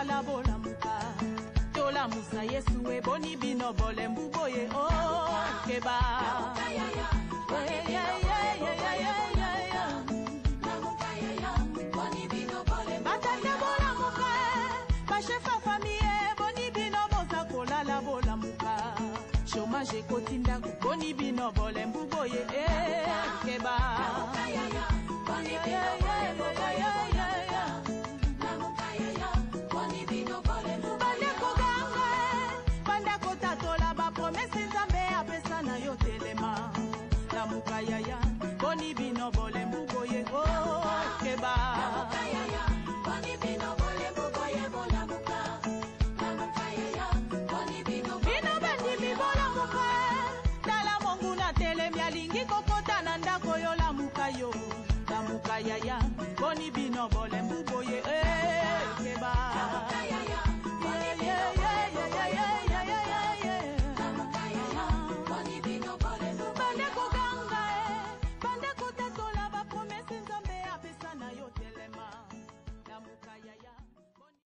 kolala bola muka tola musa yesu e boni bino bole mbuboye oh keba batande bola muka bashefa famille boni bino boza kolala bola muka chômage kotinda boni bino bole mbuboye keba Yaya, boni bino bole mbuboye oh keba. Boni bino bole mbuboye bola muka. Boni bino bandi bibola muka. Dala mongu na tele mialingi kokota na ndako yo la muka yo. La muka yaya, boni bino bole mbuboye keba.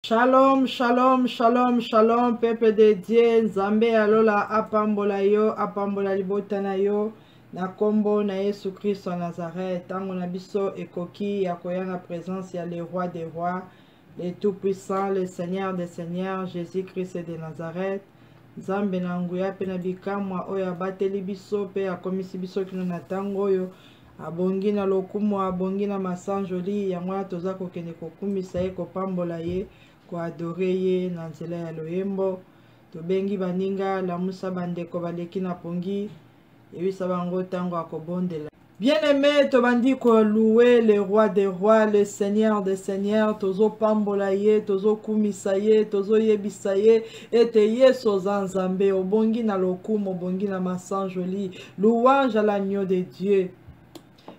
Shalom, shalom, shalom, shalom, peuple de Dieu, Nzambe alola apambola yo, apambola libota na yo, na kombo na Yesu Christ en Nazareth, tango na biso ekoki ya koya na présence ya le roi des rois, le tout-puissant, le Seigneur des seigneurs, Jésus-Christ de Nazareth, Nzambe na nguya pe na bikamwa oyo abateli biso pe akomisi biso kino na tango oyo, abongi na lokumu, abongi na masanjoli, yango ya toza kokende kokumisa ye kopambola ye, ko adore ye na nzela ya loyembo tobengi baninga lamusa bandeko baleki na pongi ebisa bango tango akobondela. Bien-aimé, tobandi ko louer le roi des rois, le seigneur des seigneurs, tozo pambola ye, tozo kumisa ye, tozo yebisa ye, ete yeso zanzambe, obongi na lokumu, obongi na masanjoli, louange à l'agneau de Dieu.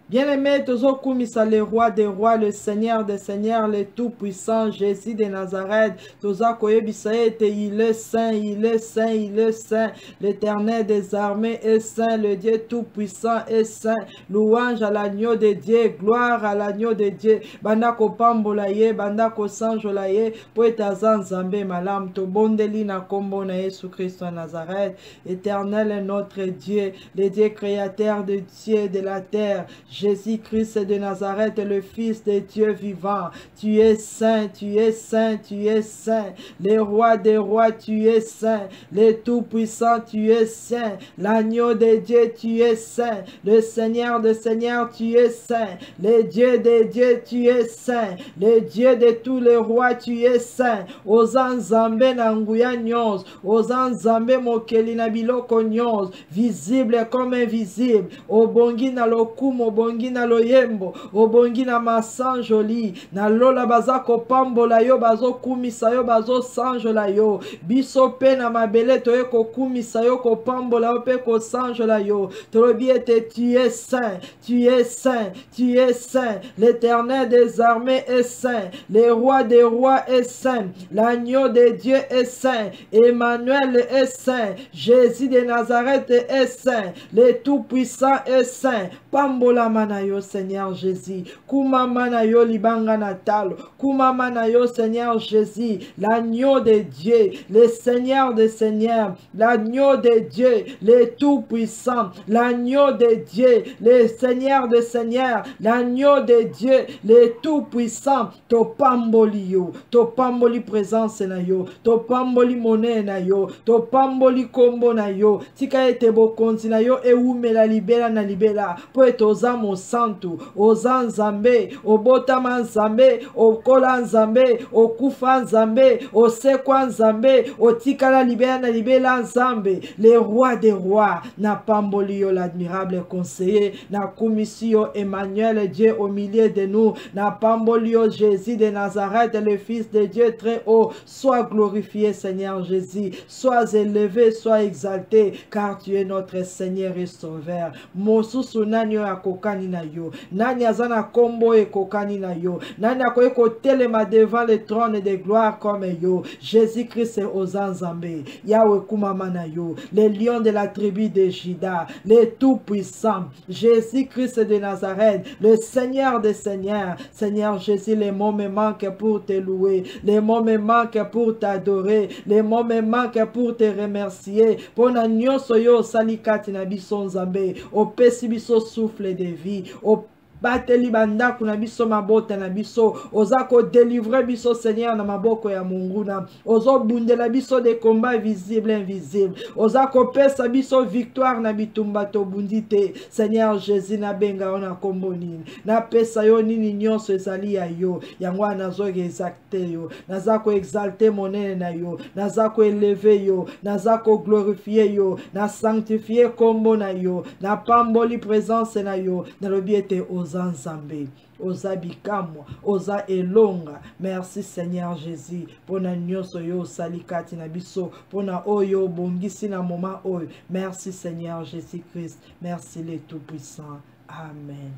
Bien-aimé, tozo kumisa le roi des rois, le seigneur des seigneurs, le tout-puissant, Jésus de Nazareth. Toza koyebisa ete il est saint, il est saint, il est saint. L'éternel des armées est saint, le Dieu tout-puissant est saint. Louange à l'agneau de Dieu, gloire à l'agneau de Dieu. Banda ko pambola ye, banda ko sanjola ye, po etazan zambe malam, to bondeli na kombo na Yesu Christ en Nazareth. Éternel est notre Dieu, le Dieu créateur de Dieu de la terre. Jésus-Christ de Nazareth, le Fils de Dieu vivant. Tu es saint, tu es saint, tu es saint. Le roi des rois, tu es saint. Le tout-puissant, tu es saint. L'agneau de Dieu, tu es saint. Le Seigneur de seigneurs, tu es saint. Le Dieu de Dieu, tu es saint. Le Dieu de tous les rois, tu es saint. Ozan Zambe na nguya nyons. Ozan Zambe mokeli na biloko nyons. Visible comme invisible. Obongi na lokumo, obongi na loyembo, obongi na masanjoli, na lola bazako pambola yo, bazo kumisa yo, bazo sanjola yo, biso pe na mabele toye ko kumisa yo, ko pambola yo pe ko sanjola yo, tolobi ete tu es saint, tu es saint, tu es saint, l'éternel des armées est saint, le roi des rois est saint, l'agneau de Dieu est saint, Emmanuel est saint, Jésus de Nazareth est saint, le tout-puissant est saint, pambola manayo Seigneur Jésus, kumama na yo libanga natalo, kumama na yo Seigneur Jésus, l'agneau de Dieu, le Seigneur des seigneurs, l'agneau de Dieu, le tout-puissant, l'agneau de Dieu, le Seigneur des seigneurs, l'agneau de Dieu, le tout-puissant, to pamboli yo, to pamboli présence na yo, to pamboli monnaie na yo, to pamboli kombo na yo, tika ete bokonzi na yo e umela libela na libela, po etoza mo santu, oza nzambe, obotama nzambe, okola nzambe, okufa nzambe, osekwa nzambe, otikala libela na libela nzambe, le roi des rois, na pamboli yo l'admirable conseiller, na kumisi yo Emmanuel Dieu au milieu de nous, na pamboli yo Jésus de Nazareth, le Fils de Dieu très haut, sois glorifié Seigneur Jésus, sois élevé, sois exalté, car tu es notre Seigneur et Sauveur. Mosusu nanyo akoka ekokani na yo? Nani azana kombo ekokani na yo? Nani akoye kotelema devant le trône de gloire comme yo? Jésus-Christ est aux Nzambe. Yahweh kumama na yo. Le lion de la tribu de Juda, le tout-puissant, Jésus-Christ de Nazareth, le Seigneur des Seigneurs. Seigneur Jésus, les mots me manquent pour te louer, les mots me manquent pour t'adorer, les mots me manquent pour te remercier. Pona nyonso yo salikati na biso Nzambe, opesi biso souffle de vie, bateli bandaku na biso mabota na biso, ozako délivrer biso Seigneur na maboko ya munguna, ozo bundela biso de combats visibles invisibles, ozako pesa biso victoire na bitumba to bundite. Seigneur Jésus na benga ona kombo nini, na pesa yo nini nyonso ezali ya yo, yango nazo exalter yo, nazako exalter monene na yo, nazako élever yo, nazako glorifier yo, na sanctifier kombo na yo, na pamboli présence na yo, na lobiete Nzambe, oza bikamwa, oza elonga. Merci Seigneur Jésus, pona nyonso yo salikati na biso, pona oyo bongisi na moment oyo. Merci Seigneur Jésus-Christ, merci le Tout-Puissant. Amen.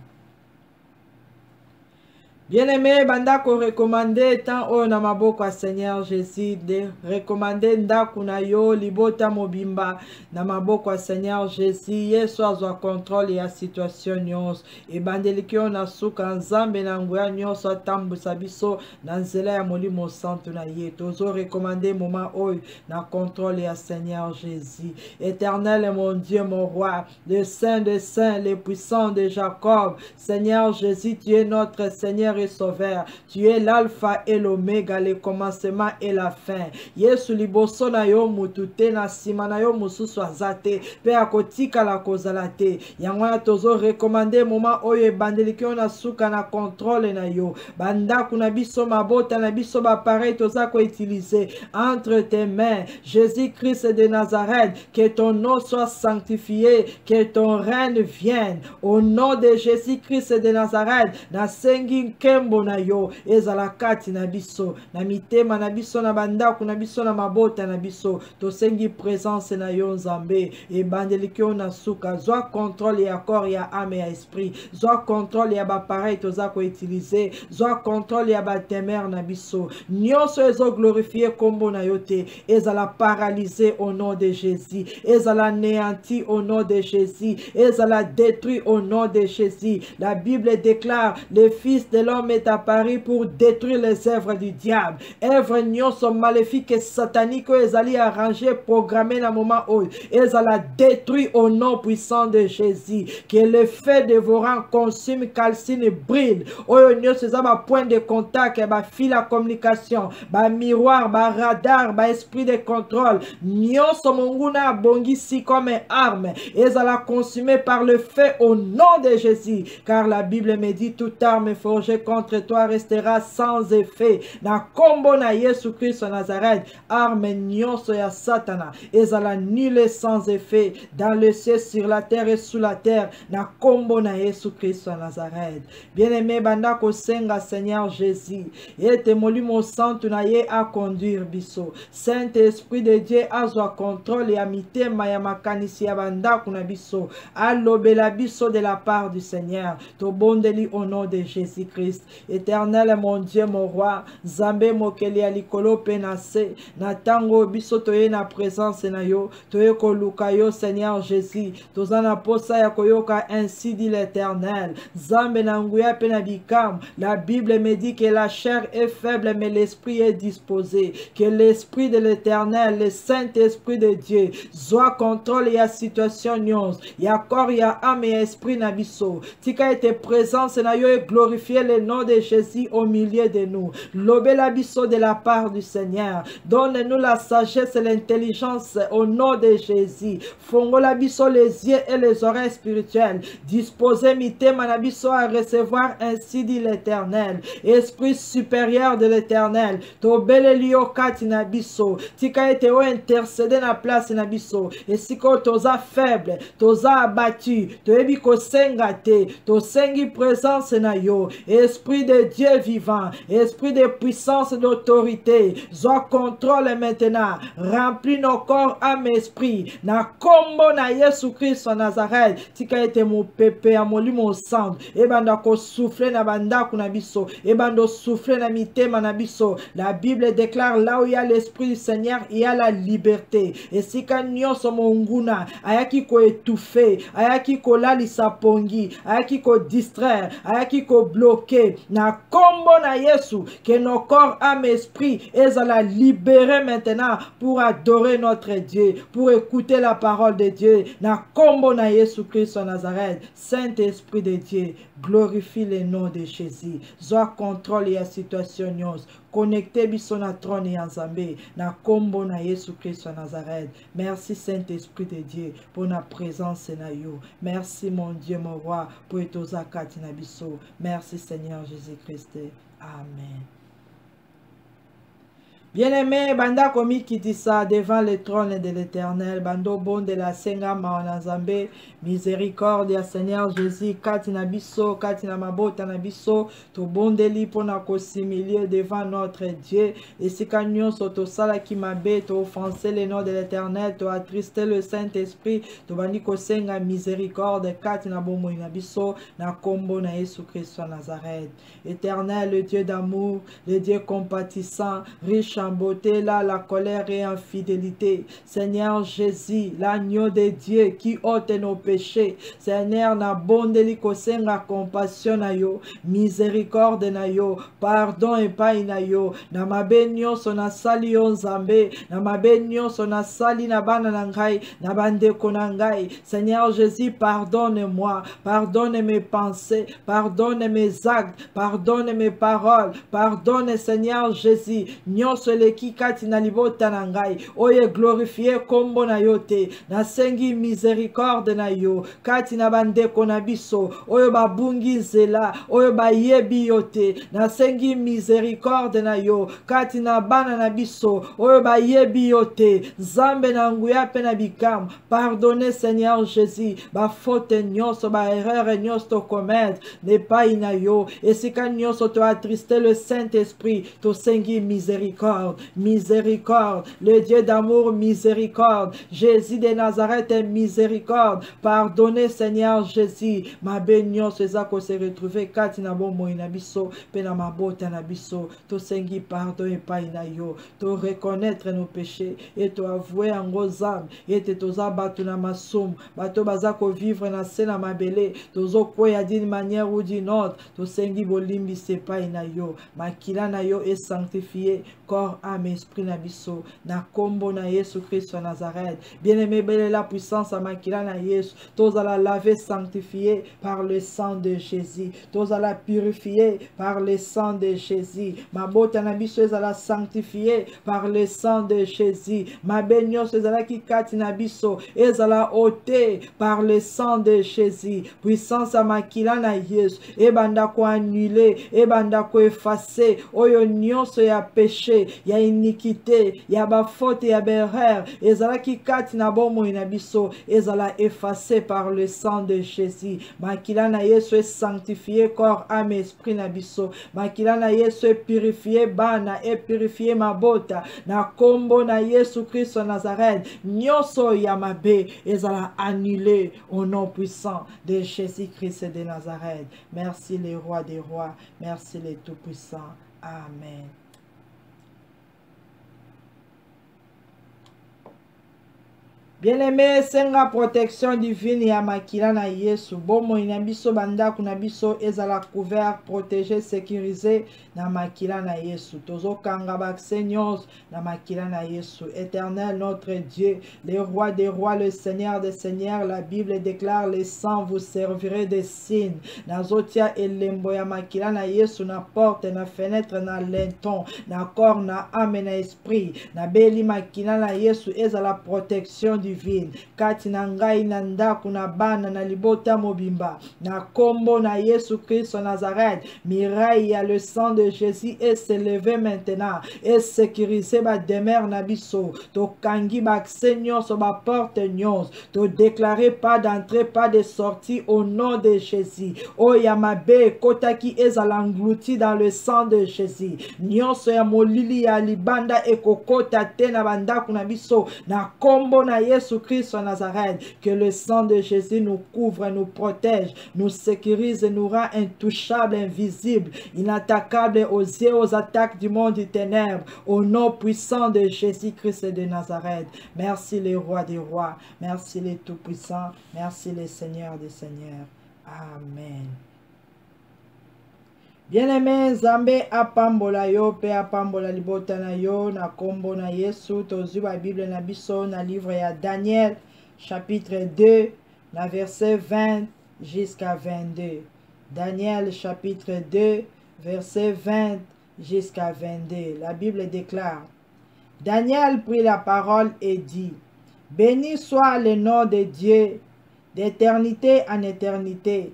Bien-aimé, bandako recommander tant o na maboko Seigneur Jésus, de recommander ndaku na yo libota mobimba na maboko Seigneur Jésus. Yesu azwa contrôle ya situation nyonso, ebandeliki yo na suka Nzambe na nguya nyonso atambusa biso na nzela ya molimo santo na ye. Tozo recommander moment oyo na contrôle ya Seigneur Jésus. Éternel mon Dieu, mon roi, le Saint des saints, le puissant de Jacob. Seigneur Jésus, tu es notre Seigneur et Sauveur. Tu es l'alpha et l'oméga, le commencement et la fin. Yesu liboso na yo mutute na sima na yo mususu azate pe akotika la kozalate. Yango na tozo recommander moment oyo ebandeliki yo na suka na contrôle na yo. Bandaku na biso mabota na biso ba pareil toza ko utiliser entre tes mains. Jésus-Christ de Nazareth, que ton nom soit sanctifié, que ton règne vienne. Au nom de Jésus-Christ de Nazareth, na sengi kembo na yo ezala kati na biso, na mitema na biso, na bandaku na biso, na mabota na biso, to sengi présence na yo Nzambe, e bandeliki yo na suka. Zwa contrôle ya corps ya âme ya esprit, zwa contrôle ya ba pareil toza ko utiliser, zwa contrôle ya ba temer na biso. Nyonso ezo glorifier kombo na yo te, ezala paralysé au nom de Jésus, ezala néanti au nom de Jésus, ezala détruit au nom de Jésus. La Bible déclare, le Fils de l'homme est apparu pour détruire les œuvres du diable. Œuvres nyonso maléfiques et sataniques ezali arrangé, programmé na moment oyo, ezala détruit au nom puissant de Jésus. Que le feu dévorant consume, calcine et brille. Oyo nyonso eza ba point de contact, ba fil à communication, ba miroir, ba radar, ba esprit de contrôle. Nyonso monguna bongisi comme arme, ezala consumé par le feu au nom de Jésus. Car la Bible me dit, toute arme forgée contre toi restera sans effet. Na kombo na Yesu Christ Nazareth, arme nyonso ya Satana ezala nul et sans effet dans le ciel, sur la terre et sous la terre. Na kombo na Yesu Christ Nazareth. Bien-aimé, banda ko senga Seigneur Jésus, ete molimo santo na ye a conduire biso. Saint-Esprit de Dieu azwa contrôle ya mitema ya makanisi ya banda kuna biso, alobela biso de la part du Seigneur. To bondeli au nom de Jésus-Christ. Éternel mon Dieu, mon roi, Zambe mokeli ya likolo penase, na tango biso toye na présence na yo, toye koluka yo Seigneur Jésus, tozana posa ya koyoka, ainsi dit l'Éternel. Zambe na nguya pe na bikam. La Bible me dit que la chair est faible mais l'esprit est disposé. Que l'esprit de l'Éternel, le Saint-Esprit de Dieu, zwa contrôle ya situation nyons, ya corps ya âme ya esprit na biso. Tika ete présence na yo et glorifier le nom de Jésus au milieu de nous. Lobela biso de la part du Seigneur. Donne-nous la sagesse et l'intelligence au nom de Jésus. Fongola biso les yeux et les oreilles spirituelles. Disposez mitema na biso à recevoir, ainsi dit l'Éternel. Esprit supérieur de l'Éternel, tobele liyo kati na biso. Tika ete o intercéder na place na biso. Et si ko toza faible, toza abattu, toyebi ko senga te, to sengi présence na yo. Et Esprit de Dieu vivant, esprit de puissance et d'autorité, soit contrôle maintenant, remplis nos corps, âme, esprit, na kombo na Yesu Christ en Nazareth, tika ete mo pepe a molimo sang, ebanda ko souffler na banda kuna biso, ebando souffler na mitema na biso. La Bible déclare là où il y a l'esprit du Seigneur, il y a la liberté. Et si kanyo somo nguna, ayaki ko étouffer, ayaki ko lalisa pongi, ayaki ko distraire, ayaki ko bloquer, na kombo na Yesu, que nos corps, âme, esprit, ezala libérer maintenant pour adorer notre Dieu, pour écouter la parole de Dieu, na kombo na Yesu Christ en Nazareth. Saint-Esprit de Dieu, glorifie le nom de Jésus. Sois contrôle la situation nyos. Connecté biso na trône ya Nzambe, na kombo na Yesu Christ en Nazareth. Merci Saint-Esprit de Dieu pour la présence na yo. Merci mon Dieu, mon roi, pour etozakati na biso. Merci Seigneur Jésus-Christ. Amen. Bien-aimé, banda komi kitisa devant le trône de l'Éternel, bando bon de la senga maonazambe, miséricorde Seigneur Jésus, katina biso, katina mabota na biso, to bondeli pona kosimilie devant notre Dieu, et si kanyon soto sala ki mabe, to offenser le nom de l'Éternel, to attrister le Saint-Esprit, to bandi kosenga miséricorde, katina bomo na biso, na kombo na Yesu Christ wa Nazareth. Éternel, le Dieu d'amour, le Dieu compatissant, riche en beauté, là, la colère et en fidélité. Seigneur Jésus, l'agneau de Dieu qui ôte nos péchés. Seigneur, na bondeli kosenga compassion na yo, miséricorde na yo, pardon et pas na yo. Na mabenyo sona sali yo Nzambe, na mabenyo sona sali na bana na ngai, na bande konangai. Seigneur Jésus, pardonne-moi, pardonne mes pensées, pardonne mes actes, pardonne mes paroles, pardonne Seigneur Jésus. Nyonso leki kati na libota na ngai, oye glorifié kombo na yo te, na sengi miséricorde na yo, kati na bandeko na biso, oyo babungi nzela, oyo bayebi yo te, na sengi miséricorde na yo, kati na bana na biso, oyo bayebi yo te, Nzambe na nguya pe na bikam, pardonnez Seigneur Jésus, ba faute nyonso, ba erreur nyonso to commettre, ne pas na yo, esika nyonso to attrister le Saint-Esprit, to sengi miséricorde. Miséricorde, le Dieu d'amour, miséricorde, Jésus de Nazareth est miséricorde, pardonnez Seigneur Jésus, ma bénion sezako se retrouver kati na bomo inabiso, pe na mabota na biso, to sengi pardon et pas inayo, to reconnaître nos péchés, et to avouer en gros âme, et te toza batu na masum, bato bazako vivre na sena mabele, to zo koya d'une manière ou d'une autre, to sengi bolimbi se pas inayo, makila na yo est sanctifié, corps, âme, esprit na biso, na kombo na Yesu Christ wa Nazareth. Bien-aimé, belle la puissance à makila na Yesu, tous à la laver, sanctifier par le sang de Jésus, tous à la purifier par le sang de Jésus, ma bote na biso à la sanctifier par le sang de Jésus, ma benyo à la kikati na biso, à la ôter par le sang de Jésus, puissance à makila na Yesu, et banda ko annuler, et banda ko effacer, oyo nyonso ya péché, ya iniquité, ya ba faute, ya berreur, ezala ki kati na bomo inabiso, ezala effacé par le sang de Jésus. Makila na Yesu est sanctifié, corps, âme, esprit na biso. Makila na Yesu est purifié, bana, et purifié mabota. Na kombo na Yesu Christ wa Nazareth, nyonso ya mabe, ezala annulé au nom puissant de Jésus-Christ de Nazareth. Merci les rois des rois, merci les tout-puissants. Amen. Bien-aimé, senga protection divine ya makila na Yesu. Bomo inabiso bandaku na biso ezala couvert, protégé, sécurisé na makila na Yesu. Tozo kanga baksenyos na makila na Yesu. Éternel notre Dieu, le roi des rois, le Seigneur des seigneurs, la Bible déclare les sangs vous servirez de signes. Na zotia elembo ya makila na Yesu na porte, na fenêtre, na lenton, na corps, na âme, na esprit. Na beli makila na Yesu ezala protection divine. divine kati na ngai na ndako na bana na libota mobimba na kombo na Yesu Christ Nazareth. Miraille le sang de Jésus est s'élevé maintenant et sécuriser ba demeure na biso to kangi ba nyonso ba porte nyonso to déclarer pas d'entrée pas de sortie au nom de Jésus. O ya mabe kotaki ezala englouti dans le sang de Jésus. Nyonso ya molili ya libanda ekokota te na bandako na biso na kombo na Yesu Christ Nazareth. Que le sang de Jésus nous couvre, nous protège, nous sécurise, nous rend intouchables, invisibles, inattaquables aux yeux, aux attaques du monde du ténèbre, au nom puissant de Jésus-Christ de Nazareth. Merci les rois des rois, merci les tout-puissants, merci les seigneurs des seigneurs. Amen. Bien-aimé, Nzambe apambola yo pe apambola libota na yo na kombo na Yesu. Tozwi ba Bible na biso na livre ya Daniel chapitre 2 na verset 20 jusqu'à 22. Daniel chapitre 2 verset 20 jusqu'à 22. La Bible déclare: Daniel prit la parole et dit: Béni soit le nom de Dieu d'éternité en éternité.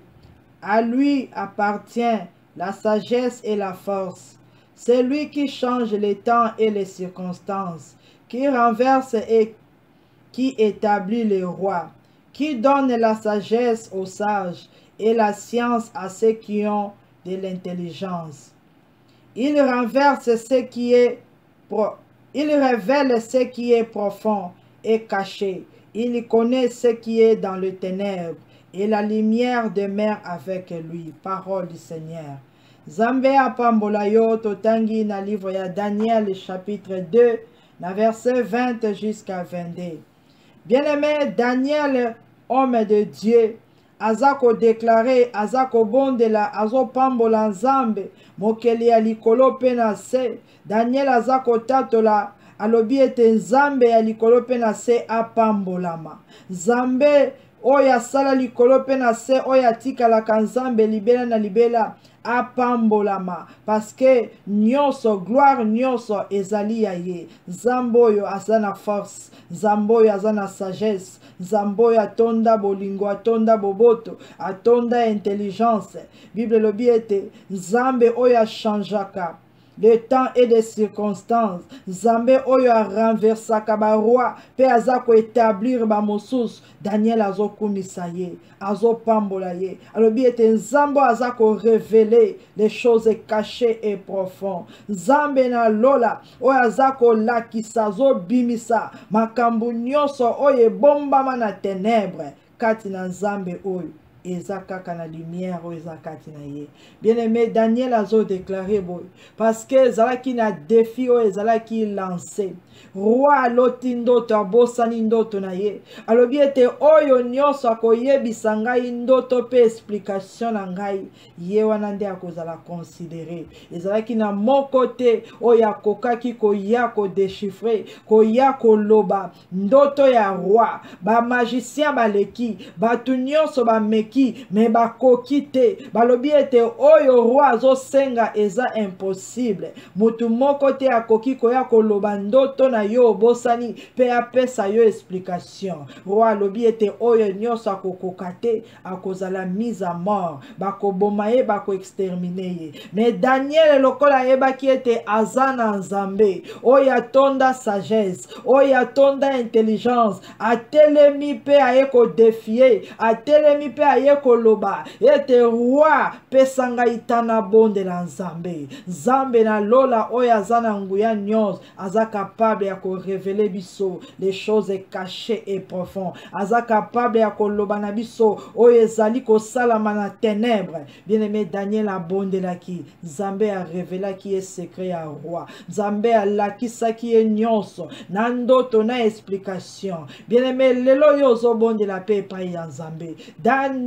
À lui appartient la sagesse et la force. C'est lui qui change les temps et les circonstances, qui renverse et qui établit les rois, qui donne la sagesse aux sages et la science à ceux qui ont de l'intelligence. Il renverse ce qui est il révèle ce qui est profond et caché. Il connaît ce qui est dans le ténèbre, et la lumière demeure avec lui. Parole du Seigneur. Nzambe apambola yo totangi na livre ya Daniel chapitre 2 na verset 20 jusqu'à 22. Bien-aimé, Daniel, homme de Dieu, azako déclaré, azako bondela, azo pambola Nzambe, mokeli ya likolo pe na se. Daniel azako tatola, alobi ete Nzambe ya likolo pe na se apambolama. Nzambe oya sala likolo pe na se, oya tikalaka Nzambe libela na libela apambolama, parce que nyonso gloire nyonso ezali ya ye. Nzambe oyo aza na force, Nzambe oyo aza na sagesse, Nzambe oyo atonda bolingo, atonda boboto, atonda intelligence. Bible lobi ete Nzambe oyo achangeaka le temps et des circonstances. Nzambe oyo a renversaka ba roi pe azako établir ba mosusu. Daniel azokumisa ye, azopambola ye. Alobi ete Nzambe azako révéler les choses cachées et profondes. Nzambe na lola oyo azako lakisa, azobimisa makambo nyonso oyo ebombama na ténèbre kati na Nzambe oyo ezakaka na lumière oyo ezakati na ye. Bien-aimé, Daniel azo déclaré boy parce que ezalaki na défi oyo ezalaki lancé. Roi aloti ndoto, abosani ndoto na ye. Alobi ete oyo nyonso akoyebisa ngai ndoto pe explication na ngai, ye wana nde akozala considéré. Ezalaki na moko te oyo akokaki koya kodéchiffrer, koya koloba ndoto ya roi. Ba magicien baleki, batu nyonso bameki, me bakoki te. Balobi ete oyo roi azosenga eza impossible. Mutu moko te akoki koya koloba ndoto na yo bosani pe apesa yo explication. Roi lobi ete oyo nyonso akokoka te, akozala mise à mort, bakoboma ye, bako extermine ye. Mais Daniel lokola yebaki ete aza na Nzambe oyo atonda sagesse, oyo atonda intelligence, atelemi pe aye kodefie, atelemi pe aye koloba ete roi pesa ngai tana bondela Nzambe. Nzambe na lola oyo aza na nguya nyonso, aza capable ya ko révéler biso les choses cachées et profondes. Aza capable ya koloba na biso oyo ezali kosalama na ténèbre. Bien-aimé, Daniel abondelaki, Nzambe a révélaki ye secret ya roi. Nzambe alakisaki ye nyonso na ndoto na explication. Bien-aimé, lelo yo ozobondela pe epai ya Nzambe.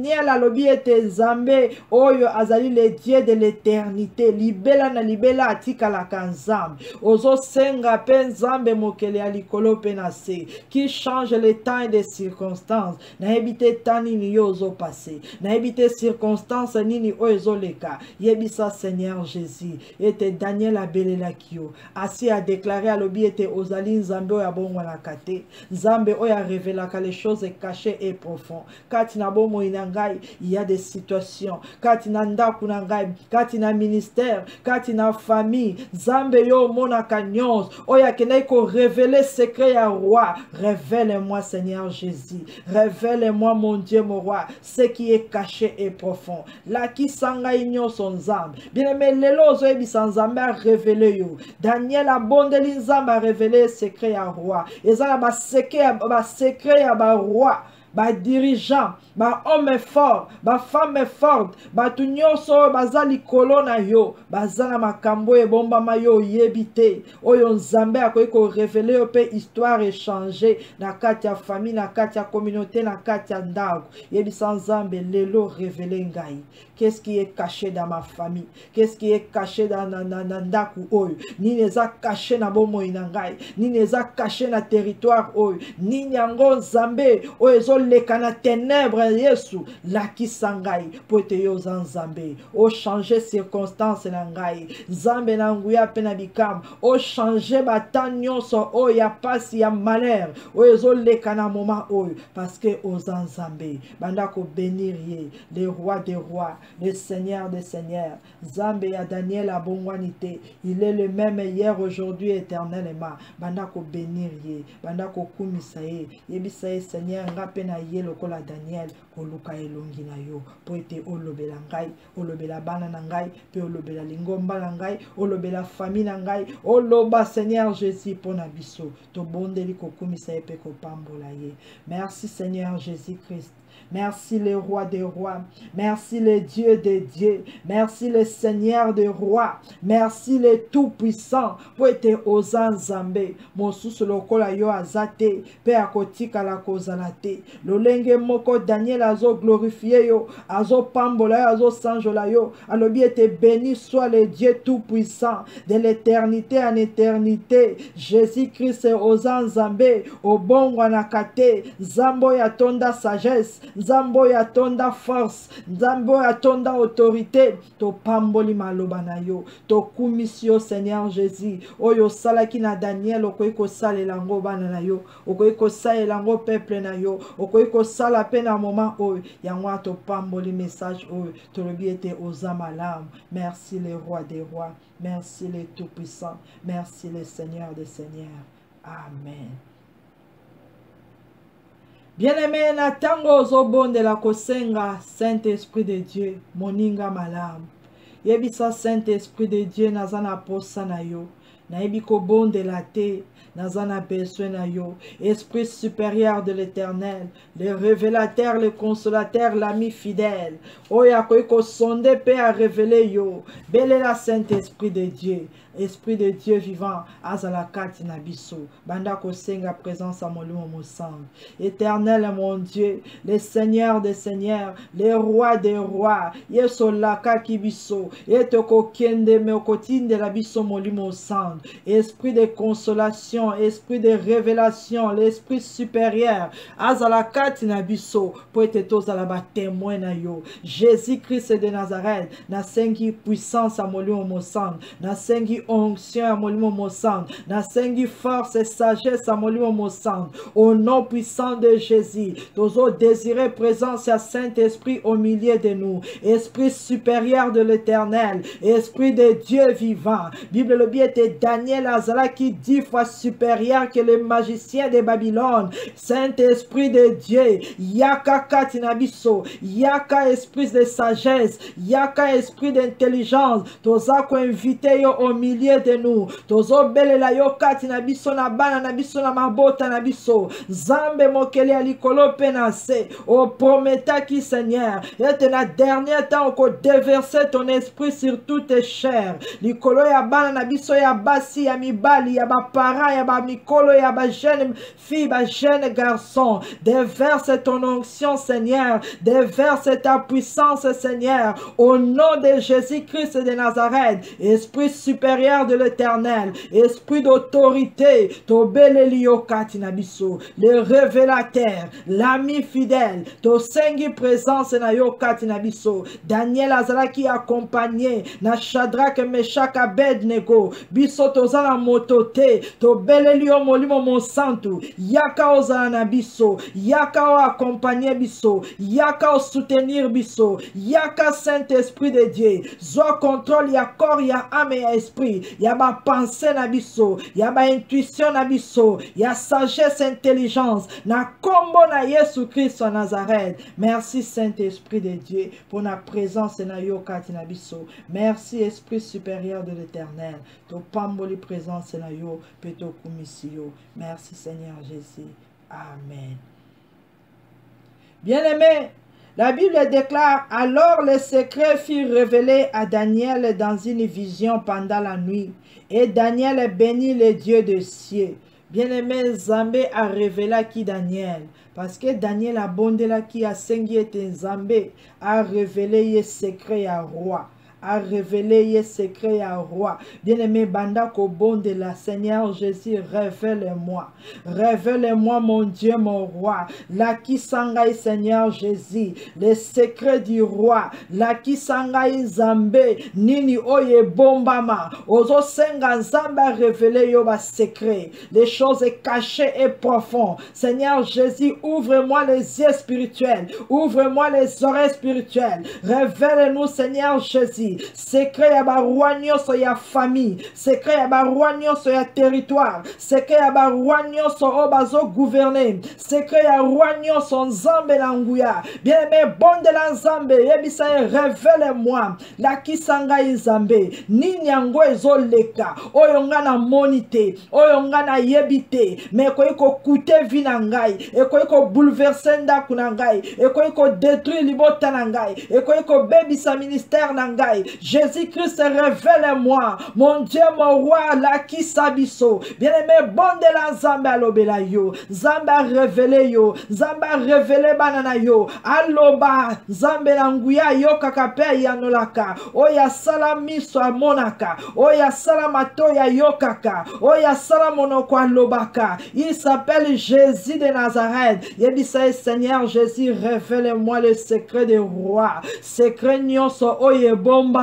Daniel alobi ete Nzambe oyo azali le Dieu de l'éternité. Libela na libela atikalaka Nzambe. Ozo senga pe Nzambe mokele ya likolo pe na se. Qui change les temps et les circonstances. Na ebite tani ni yo ozo passé. Na ebite circonstances nini ozo leka. Yebisa Seigneur Jésus. Ete Daniel abelela kio. Asi a déclaré alobi ete ozali Nzambe oyo abongwa na kate. Nzambe oyo a révélé les choses cachées et profondes. Kati na bomo inangai, il y a des situations. Kati na ndaku nangai, kati na ministère, kati na famille. Nzambe yo mona kanyons. Oya kenai ko révéler secret ya roi. Révèle-moi Seigneur Jésus. Révèle-moi mon Dieu mon roi. Ce qui est caché et profond. La ki sanga inyo son Nzambe. Bien aimé lelo zo ebisa Nzambe a révélé yo. Daniel a bondeli Nzambe a révélé secret ya roi. Ezala ba secret ya ba roi. Ba dirigeant, ba homme fort, ba femme forte, ba tunyoso bazali kolona yo, bazana makambo e bomba mayo yebite. Oyo Nzambe akoki ko révéler yo pe histoire échanger na kati ya famille, na kati ya communauté, na kati ya ndako. Yebisa Nzambe lelo révéler ngai. Qu'est-ce qui est caché dans ma famille? Qu'est-ce qui est caché dans ndaku oyo? Ni neza caché na bomo inangai, ni neza caché na territoire oyo, ni nyango Nzambe oyo leka na ténèbres Yesu laki sangai pote yo Nzambe o changer circonstance na ngai Nzambe na nguya pe na bikam o changer batanyonso o ya pasi ya malheur o leka na moment oyo parce que o Nzambe banda ko bénir ye le roi des rois, le seigneur des seigneurs. Nzambe ya Daniel abongwanite, il est le même hier, aujourd'hui, éternellement. Banda ko bénir ye, banda ko kumisa ye, yebisa ye Seigneur ngape na ye lokola Daniel koluka elongi na yo po ete olobela ngai, olobela bana na ngai, pe olobela lingomba na ngai, olobela famille na ngai, oloba Seigneur Jésus pour na biso to bondeli ko kumisa ye pe ko pambola ye. Merci Seigneur Jésus Christ. Merci le roi des rois. Merci le Dieu des dieux. Merci le Seigneur des rois. Merci le tout-puissant. Pour être aux Nzambe. Mosusu lokola yo azate. Pe akotika la kozalate. Lolenge moko Daniel azo glorifié yo. Azo pambola yo. Azo sanjola yo. Alobi ete béni soit le Dieu tout-puissant. De l'éternité en éternité. Jésus-Christ est aux Nzambe. Au bon wanakate. Zambo ya tonda sagesse. Nzambo ya tonda force, Nzambo ya tonda autorité, to pamboli maloba na yo, to kumisio Seigneur Jésus, oyo salaki na Daniel, okoyi ko salela ngo bana na yo, okoyi ko salela ngo peuple na yo, okoyi ko sala pe na moment oyo, yango to pamboli message oyo, to lobi ete ozama l'âme. Merci le roi des rois, merci le tout-puissant, merci le Seigneur des seigneurs. Amen. Bien-aimé, na tango ozobonde la kosenga Saint-Esprit de Dieu, moninga malamu. Yebisa Saint-Esprit de Dieu nazana posa na yo. Na yebiko bonde la te, nazana besoin na yo. Esprit supérieur de l'Éternel, le révélateur, le consolateur, l'ami fidèle. Oya koiko sonde pe a révéler yo. Bele la Saint-Esprit de Dieu. Esprit de Dieu vivant, azalakati na biso, banda kosenga présence à molimo mosang. Éternel mon Dieu, le Seigneur des seigneurs, le roi des rois, yeso laka kibiso, etoko kende me okotinde la biso molimo sang. Esprit de consolation, esprit de révélation, l'esprit supérieur, azalakati na biso, poete tozala ba témoin na yo. Jésus-Christ de Nazareth, na sengi puissance à molimo mosang, na sengi onction à molimo mosang, na sengi force et sagesse à molimo mosang. Au nom puissant de Jésus, tozo désirer présence à Saint-Esprit au milieu de nous. Esprit supérieur de l'Éternel, Esprit de Dieu vivant. Bible le bien était Daniel Azala qui 10 fois supérieur que le magicien de Babylone. Saint-Esprit de Dieu, yaka katinabiso, yaka esprit de sagesse, yaka esprit d'intelligence. Toza ko invité yo au milieu de nous. Tozo belela yo kati na biso na bana na biso na mabota na biso. Zambe mokele alikolo penase. O prometa qui Seigneur. Et na dernier temps ko déverser ton esprit sur toutes tes chairs. Likolo ya bana na biso ya bana basi ya mibali ya bapara ya bamikolo ya jeune fille jeune garçon déverse ton onction Seigneur, déverse ta puissance Seigneur au nom de Jésus-Christ de Nazareth. Esprit supérieur de l'Éternel, esprit d'autorité, le révélateur, l'ami fidèle, to sengi présence na yo kati na biso. Daniel azalaki accompagné na Shadrach, Meshach, Abednego. Biso tozala motote, to beleli yo molimo monsantu. Yaka ozala na biso, yaka o accompagner biso, yaka o soutenir biso, yaka Saint-Esprit de Dieu. Zwa contrôle ya corps, ya âme, ya esprit, ya ba pensée na biso, ya ba intuition na biso, ya sagesse, intelligence, na kombo na Yesu Christ en Nazareth. Merci Saint-Esprit de Dieu pour la présence na yo kati na biso. Merci Esprit supérieur de l'Éternel. To pamboli présence na yo, peto kumisio. Merci Seigneur Jésus. Amen. Bien-aimés, la Bible déclare, alors le secret fut révélé à Daniel dans une vision pendant la nuit. Et Daniel bénit le Dieu de cieux. Bien-aimé, Zambé a révélé qui Daniel. Parce que Daniel a bondé là qui a sengi et Zambé a révélé le secret à roi. A révélé le secret à roi. Bien-aimé, banda ko bonde la Seigneur Jésus, révèle-moi. Révèle-moi mon Dieu, mon roi. La qui sangai Seigneur Jésus, le secret du roi. La qui sangai Zambé, nini oye bombama. Ozo senga Zamba révélé yo ba secret. Les choses cachées et profondes. Seigneur Jésus, ouvre-moi les yeux spirituels. Ouvre-moi les oreilles spirituelles. Révèle-nous Seigneur Jésus. Secret ya barua nyonso ya famille, secret ya barua nyonso ya territoire, secret ya barua nyonso o bazo gouverner, secret ya roi nyonso nzambe na nguya. Bien aimé, bonde la nzambe yebisa révèle-moi la kisanga nzambe nini yango ezoleka oyo nga na monite oyo nga na yebite mais ko coûter vie na ngai e ko bouleverser ndaku na ngai e ko détruire libota na ngai e ko bebisa ministère na ngai. Jésus-Christ, révèle-moi, mon Dieu, mon roi, la qui sabiso. Bien-aimé, bon de la Zamba lobela yo, Zamba révélé yo, Zamba révélé banana yo, aloba, Zamba languya yo kakape yanolaka, oya salami so monaka, oya salamato ya yokaka, oya salamono kwa lobaka. Il s'appelle Jésus de Nazareth. Yebisa Seigneur Jésus, révèle-moi le secret des rois, secret nyonso oye bomba.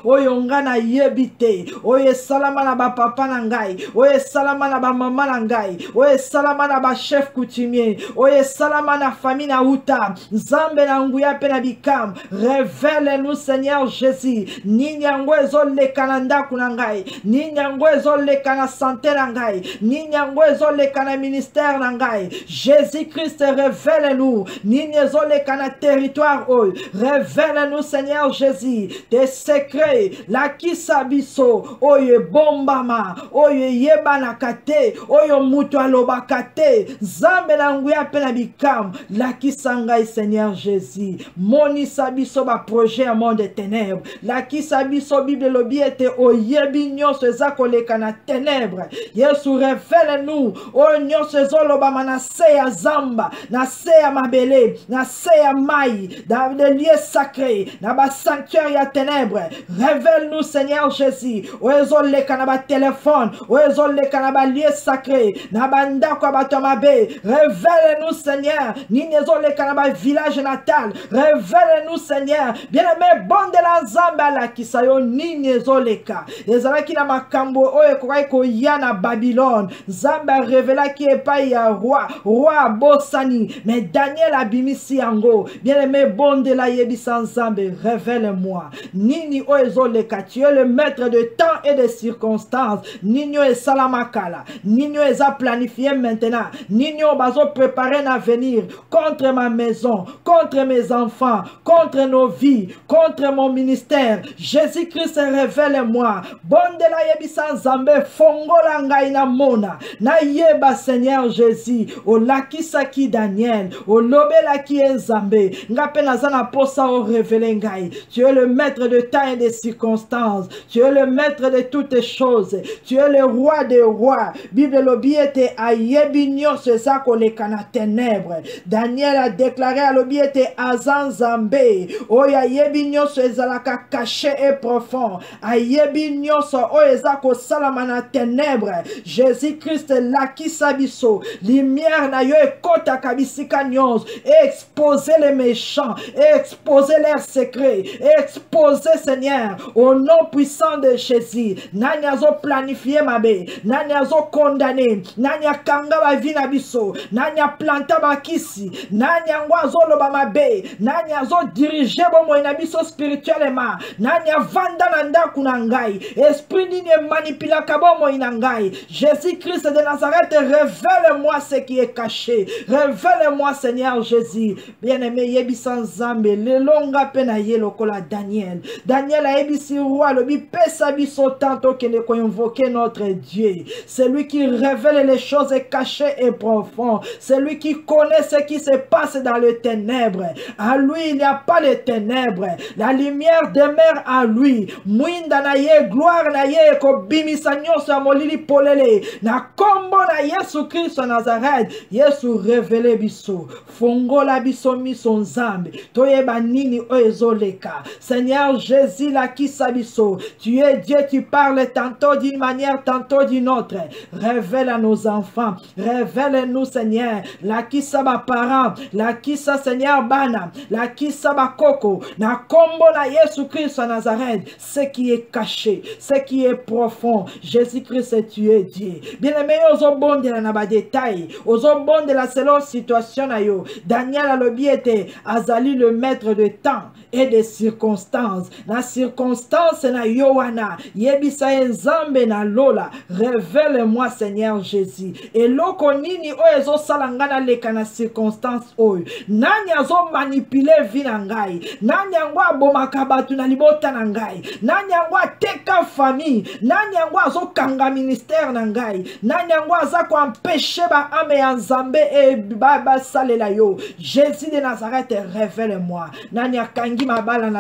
Oyo ngana yebite, oye salama na ba papa na ngai, oye salama na ba mama na ngai, oye salama na ba chef coutumier, oye salama na famille na uta, Nzambe na nguya pe na bikam. Révèle-nous Seigneur Jésus, nini yango ezoleka na ndaku na ngai, nini yango ezoleka na santé na ngai, nini yango ezoleka na ministère na ngai. Jésus-Christ, révèle-nous, nini ezoleka na territoire oyo. Révèle-nous Seigneur Jésus, des secrets, la kisabiso, oye bombama, oye yebana kate, oye mutu alobakate, Zambe na nguya pe na bikam, la kisangai Seigneur Jésus, moni sabiso ba projet à monde de ténèbres, la kisabiso Bible lobi ete oyebi nyonso ezako leka na ténèbres. Yesu révèle-nous, o nyonso ezolobama na se ya zamba, na se ya mabele, na se ya mai, dans les lieux sacrés, na ba sanctuaire ya ténèbres. Révèle-nous Seigneur Jésus. Oezoleka na ba téléphone, oezoleka na ba lieu sacré, na banda kwa batomabe. Révèle-nous Seigneur. Nini ezoleka na ba village natal. Révèle-nous Seigneur. Bien-aimé, bon de la zamba la kisayo nini ezoleka. Ezalaki na makambo oye kwa ko yana Babylone. Zamba révéla qui est pas ya roi bosani. Mais Daniel abimisi yango. Bien-aimé, bon de la yebisa nzambe. Révèle-moi. Nini oezoleka, tu es le maître de temps et de circonstances. Nini est salamakala. Nini est à planifier maintenant. Nini bazo préparer un avenir contre ma maison, contre mes enfants, contre nos vies, contre mon ministère. Jésus-Christ, révèle-moi. Bon de la yebisa nzambe fongola ngai na mona. Na yeba Seigneur Jésus. O lakisaki Daniel. O lobela ki nzambe. Ngape nazana posa o révéler ngai. Tu es le maître maître de temps et des circonstances. Tu es le maître de toutes choses. Tu es le roi des rois. Bible lobi était ayebi nyonso ezako leka na ténèbres. Daniel a déclaré à lobi était azan zambé. Oyo ayebi nyonso ezalaka caché et profond. Ayebi nyonso oyo ezako salama na ténèbres. Jésus-Christ lakisa biso. Lumière na yo ekota kabisika nyonso. Exposer les méchants. Exposer leurs secrets. Exposer Seigneur. Au nom puissant de Jésus. Nani azo planifié mabe. Nani azo condamné. Nani akanga ba vie na biso. Nani a planta ba kisi. Nani angwa azo loba mabe. Nani azo diriger bomo na biso spirituellement. Nani avanda na ndaku na ngai. Esprit nini manipula kabomo ina ngai. Jésus-Christ de Nazareth, révèle-moi ce qui est caché. Révèle-moi Seigneur Jésus. Bien-aimé yebisa nzambe lelonga pena yelokola Daniel. Daniel a yebisi roi lobi pesa biso tanto que ne ko invoquer notre Dieu. C'est lui qui révèle les choses cachées et profondes. C'est lui qui connaît ce qui se passe dans les ténèbres. À lui, il n'y a pas de ténèbres. La lumière demeure à lui. Mwinda na ye, gloire na ye, ko bimisa nyonso ya molili polele. Na kombo na Yesu Christ Nazareth. Yesu révélé biso. Fongola biso miso nzambe. Toyeba nini oezoleka. Seigneur Jésus la kisa biso. Tu es Dieu, tu parles tantôt d'une manière, tantôt d'une autre. Révèle à nos enfants. Révèle-nous, Seigneur. La kisa ba parents. La kisa, Seigneur, bana. La kisa ba koko. Na kombo na Yesu Christ Nazareth. Ce qui est caché. Ce qui est profond. Jésus-Christ, tu es Dieu. Bien-aimé, ozo bonde na ba détail. Ozo bonde la selon situation na yo. Daniel a lobi était azali le maître de temps et des circonstances. Na circonstance na yowana. Yebisa nzambe na lola. Révèle-moi Seigneur Jésus. Et loko nini oezo salangana leka na circonstance oyo. Nani azo manipuler vie na ngai. Nani angwa bomaka batu na libota na ngai. Nani angwa teka famille. Nani angwa azo kanga ministère na ngai. Nani angwa aza ko empêcher ba ame ya nzambe e baba salela yo. Jésus de Nazareth, révèle-moi. Nani akangi mabala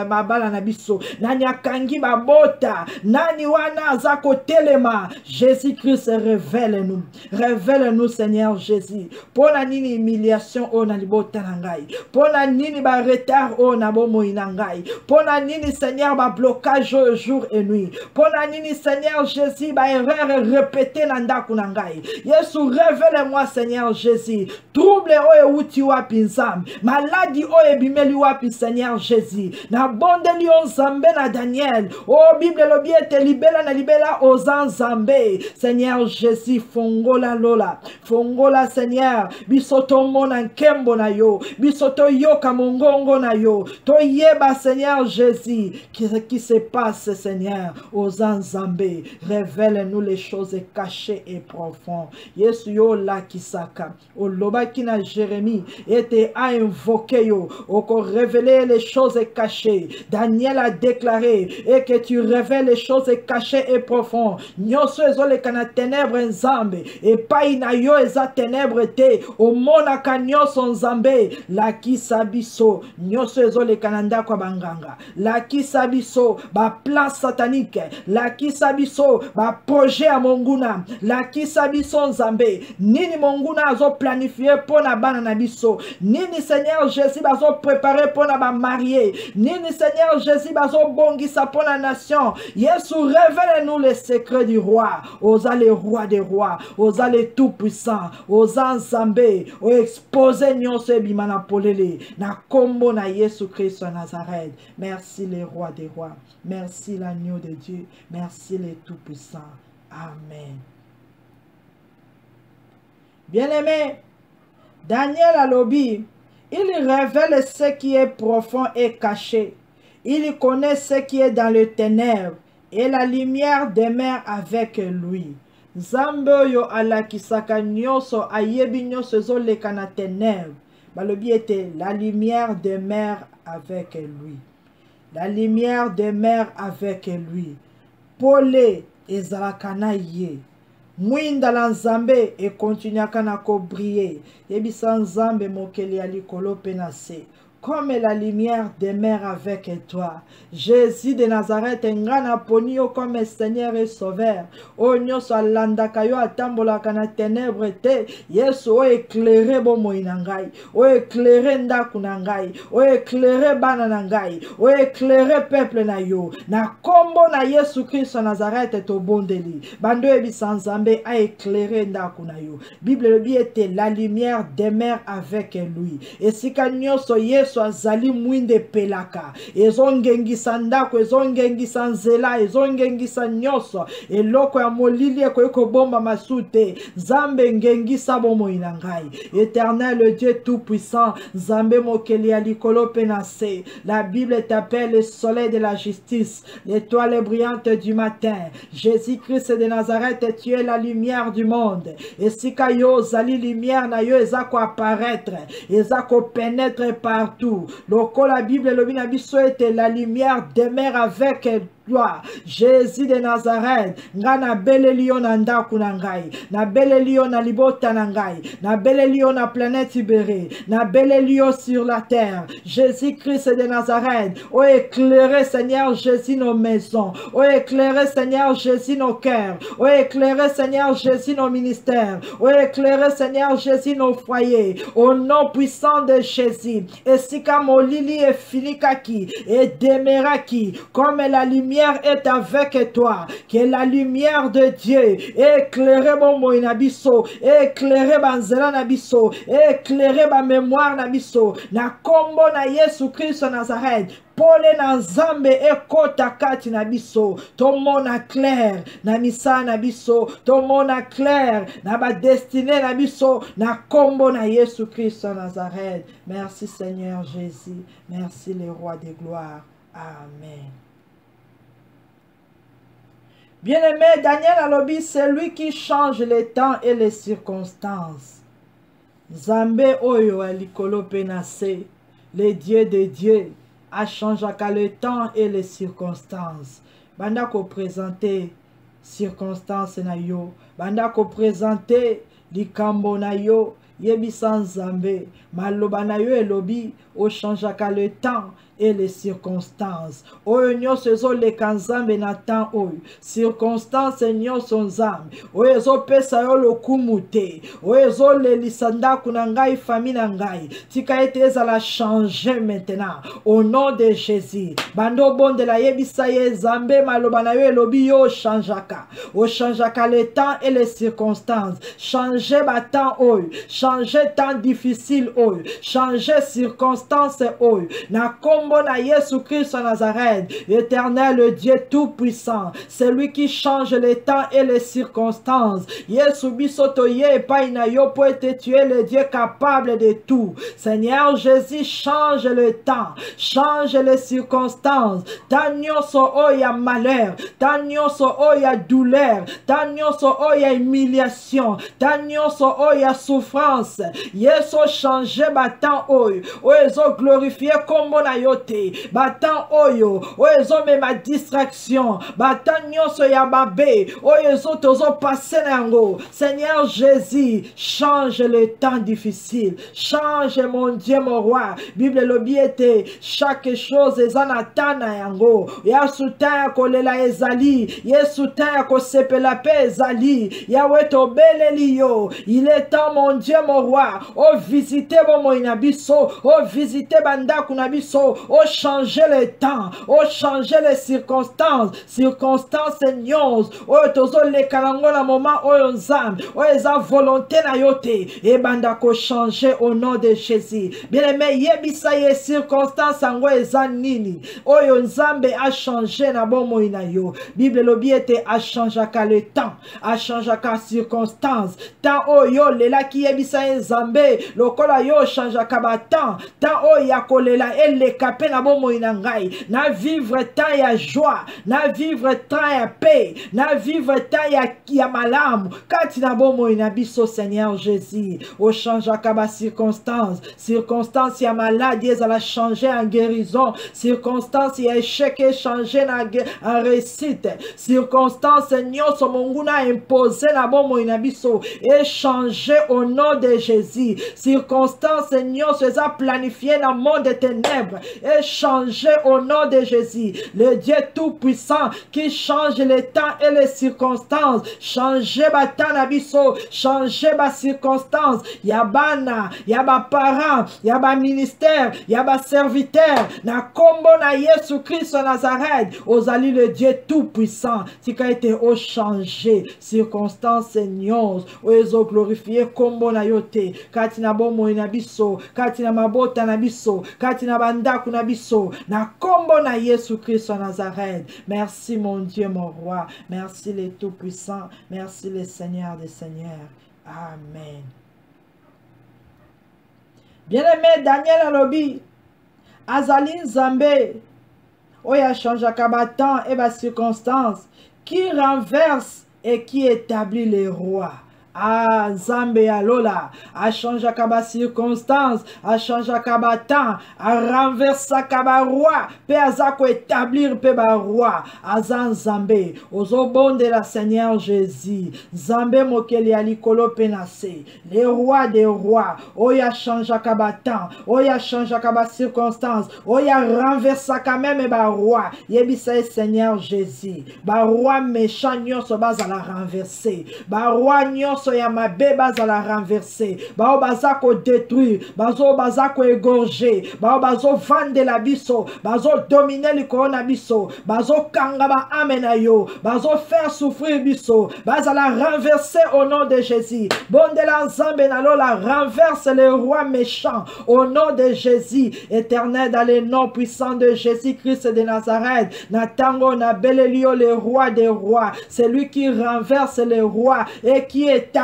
na biso. Nani akangi mabota. Nani wana aza ko telema. Jésus-Christ, révèle-nous. Révèle-nous, Seigneur Jésus. Pona nini humiliation o na libota na ngai. Pona nini ba retard o na bomo ina ngai. Pona nini, Seigneur, ba blocage jour et nuit. Pona nini, Seigneur Jésus, ba erreur répétée na ndaku na ngai. Yesu, révèle-moi, Seigneur Jésus. Trouble o uti wapi nzambe. Maladie o ebimeli wapi, Seigneur Jésus. Na bonde li on zambe na Daniel. Oh, Bible lobi ete libela na libela ozan zambe. Seigneur Jésus, fongola lola. Fongola, Seigneur. Bisoto mona nkembo na yo. Bisoto yoka mongongo na yo. To yeba, Seigneur Jésus. Ce qui se passe, Seigneur, ozan zambe. Révèle-nous les choses cachées et profondes. Yesu yo la kisaka. O loba kina Jérémie était à invoquer yo. Oko révéler les choses cachées. Daniel a déclaré et que tu révèles les choses cachées et profondes. Nyoso ezole kana ténèbres nzambe. Et pas inayo eza ténèbres te. O mona kanyoso nzambe. La kisabiso. Nyoso ezole kana ndako banganga. La kisabiso. Ba plan satanique. La kisabiso. Ba projet a monguna. La kisabiso nzambe. Nini monguna azo planifié pour na bana na biso. Nini Seigneur Jésus bazo préparé pour na ba marié. Nini Seigneur Jésus bazo bongisa pour la nation. Yesu, révèle-nous les secrets du roi. Osa les rois des rois. Osa les tout puissants. Osa nzambe. O expose nyonso ebimana polele. Na kombo na Yesu Christ Nazareth. Merci les rois des rois. Merci l'agneau de Dieu. Merci les tout puissants. Amen. Bien-aimé, Daniel a lobby, il révèle ce qui est profond et caché. Il connaît ce qui est dans le ténèbres et la lumière demeure avec lui. Nzambe yo alakisaka nyonso ayebi nyonso ezoleka na ténèbres. Balobi ete la lumière demeure avec lui. La lumière demeure avec lui. Pole ezalaka na ye. Mwinda la nzambe e continuaka na ko briller. Yebisa nzambe mokeli ya likolo pe na se. comme la lumière demeure avec toi. Jésus de Nazareth, ngana poni yo comme Seigneur et Sauveur. O nyonso alandaka yo atambolaka na ténèbres te. Yesu o éclairé bomoi na ngai. O éclairé ndaku na ngai. O éclairé bana na ngai. O éclairé peuple na yo. Na kombo na Yesu Christ Nazareth to bondeli. Bando ebi Nzambe a éclairé ndaku na yo. Bible le bi était la lumière demeure avec lui. Et si nyonso Yesu azali mwinde pelaka. Ezongengisa ndako, ezongengisa nzela, ezongengisa nyonso. Eloko ya molili eko bomba masute. Nzambe ngengisa bomoi na ngai. Éternel Dieu tout-puissant, Nzambe mokeli ya likolo penase. La Bible t'appelle le soleil de la justice, l'étoile brillante du matin. Jésus-Christ de Nazareth, tu es la lumière du monde. Et si yo zali lumière na yo ezako apparaître, ezako pénètre partout. Loko la Bible le binabiso était la lumière demeure avec toi. Jésus de Nazareth, nga na belelio na ndaku na ngai, na belelio na libota na ngai, na belelio na planète Ibéré, na belelio sur la terre. Jésus-Christ de Nazareth, ô éclairez Seigneur Jésus nos maisons, ô éclairez Seigneur Jésus nos cœurs, ô éclairez Seigneur Jésus nos ministères, ô éclairez Seigneur Jésus nos foyers, au nom puissant de Jésus. Et si comme molili et finikaki et demeraki, comme la lumière est avec toi, que la lumière de Dieu éclaire mon moinabiso, éclaire banzela nabiso, éclaire ma mémoire nabiso, na kombo na Yesu Christ Nazareth. Pole na Nzambe ekota kati na biso, tomona clair na misa na biso, tomona clair na ba destinée na biso, na kombo na Yesu Christ Nazareth. Merci Seigneur Jésus, merci le roi de gloire. Amen. Bien-aimé, Daniel alobi, c'est lui qui change les temps et les circonstances. Nzambe oyo alikolo penase, le Dieu de Dieu, a changé le temps et les circonstances. Banda ko présenter circonstances na yo, banda ko présenter likambo na yo, yebisa Nzambe, maloba na yo elobi, o changeaka le temps et les circonstances. Oyo nyonso ezoleka Nzambe na temps oyo. Circonstances nyonso Nzambe. Oyo ezopesa yo lokumu te. Oyo ezolelisa ndako na ngai, famille na ngai. Tika ete ezala changer maintenant. Au nom de Jésus. Bando bondela yebisa ye Nzambe maloba na yo elobi yo changeaka. O changeaka le temps et les circonstances. Changer ba temps oyo. Changer temps difficile oyo. Changer circonstances oyo. Na na Yesu Christ Nazareth, éternel Dieu tout-puissant, c'est lui qui change les temps et les circonstances. Yesu bisoto ye pa ina yo poete, tu es le Dieu capable de tout. Seigneur Jésus, change le temps, change les circonstances. Tanyoso oya malheur, tanyoso oya douleur, tanyoso oya humiliation, tanyoso oya souffrance. Yesu change batan oyo, oyo glorifier comme na yo. Batan oyo, oyo me ma distraction, batan nyonso ya babe, oyo tozo passer nango. Seigneur Jésus, change le temps difficile, change mon Dieu, mon roi. Bible lobi ete chaque chose ezanata na yango. Ya suta kolela ezali, yesuta ko sepela pe ezali, ya weto beleli yo. Il est temps mon Dieu, mon roi, o visiter bon moinabiso, o visiter banda kunabiso. Oh, changer le temps, oh, changer les circonstances, circonstances nyons, oh, tozo le kalango na moment, oh, Nzambe, oh, eza volonté na yote, et banda ko changer au nom de Jésus. Bien aimé, yebisa ye circonstances ango eza nini, oh, Nzambe a changé na bon moina yo. Bible lobi ete a changeaka le temps, a changeaka circonstances, temps oh yo lela ki yebisa ye Nzambe, lokola yo changeaka ba temps, temps oh yakolela eleka paix na bomoi na ngai, na vivre temps ya joie, na vivre temps ya paix, na vivre temps ya malamu, kati na bomoi na biso Seigneur Jésus. O changeaka ba circonstance ya maladie ezala changer en guérison, circonstance ya échec changer en réussite, circonstance nyonso Mungu na imposer na bomoi na biso et changer au nom de Jésus. Circonstance nyonso eza planifié dans le monde des ténèbres et changer au nom de Jésus. Le Dieu tout-puissant qui change les temps et les circonstances, changer ba temps na biso, changer ba circonstances, ya bana, ya ba parents, ya ba ministère, ya ba serviteur, na kombo na Yesu Christ Nazareth, ozali le Dieu tout-puissant, tika ete o changer circonstances nyonso, o ezo glorifier kombo na yote, kati na bomoi na biso, kati na mabota na biso, kati na bandaku na biso, na kombo na Yesu Christ Nazareth. Merci mon Dieu, mon roi, merci le tout-puissant, merci le Seigneur des Seigneurs. Amen. Bien-aimé Daniel alobi, azali Nzambe, oya changeaka ba temps et ba circonstances, qui renverse et qui établit les rois. Ah, Nzambe alola, a changé kaba circonstance, a changé kaba temps, a renversé kaba roi, pe azako établir pe ba roi, azan Nzambe, ozo bon de la Seigneur Jésus, Nzambe mokeli alikolo penase, les rois des rois, oya changé kaba temps, oya changé kaba circonstance, oya renversé quand même ba roi, yebisa Seigneur Jésus, ba roi méchant nyonso baza la renverser, ba roi nyonso ya mabe baza la renverser, bao baza ko détruire, baza ko égorger, bazo vande la biso, bazo dominer likolo na biso, bazo kanga ba amena yo, bazo faire souffrir biso, baza la renverser au nom de Jésus. Bon de la Nzambe na lola renverse les rois méchants au nom de Jésus éternel, dans le nom puissant de Jésus-Christ de Nazareth. Na tango na belelio le roi des rois, c'est lui qui renverse les rois et qui établit.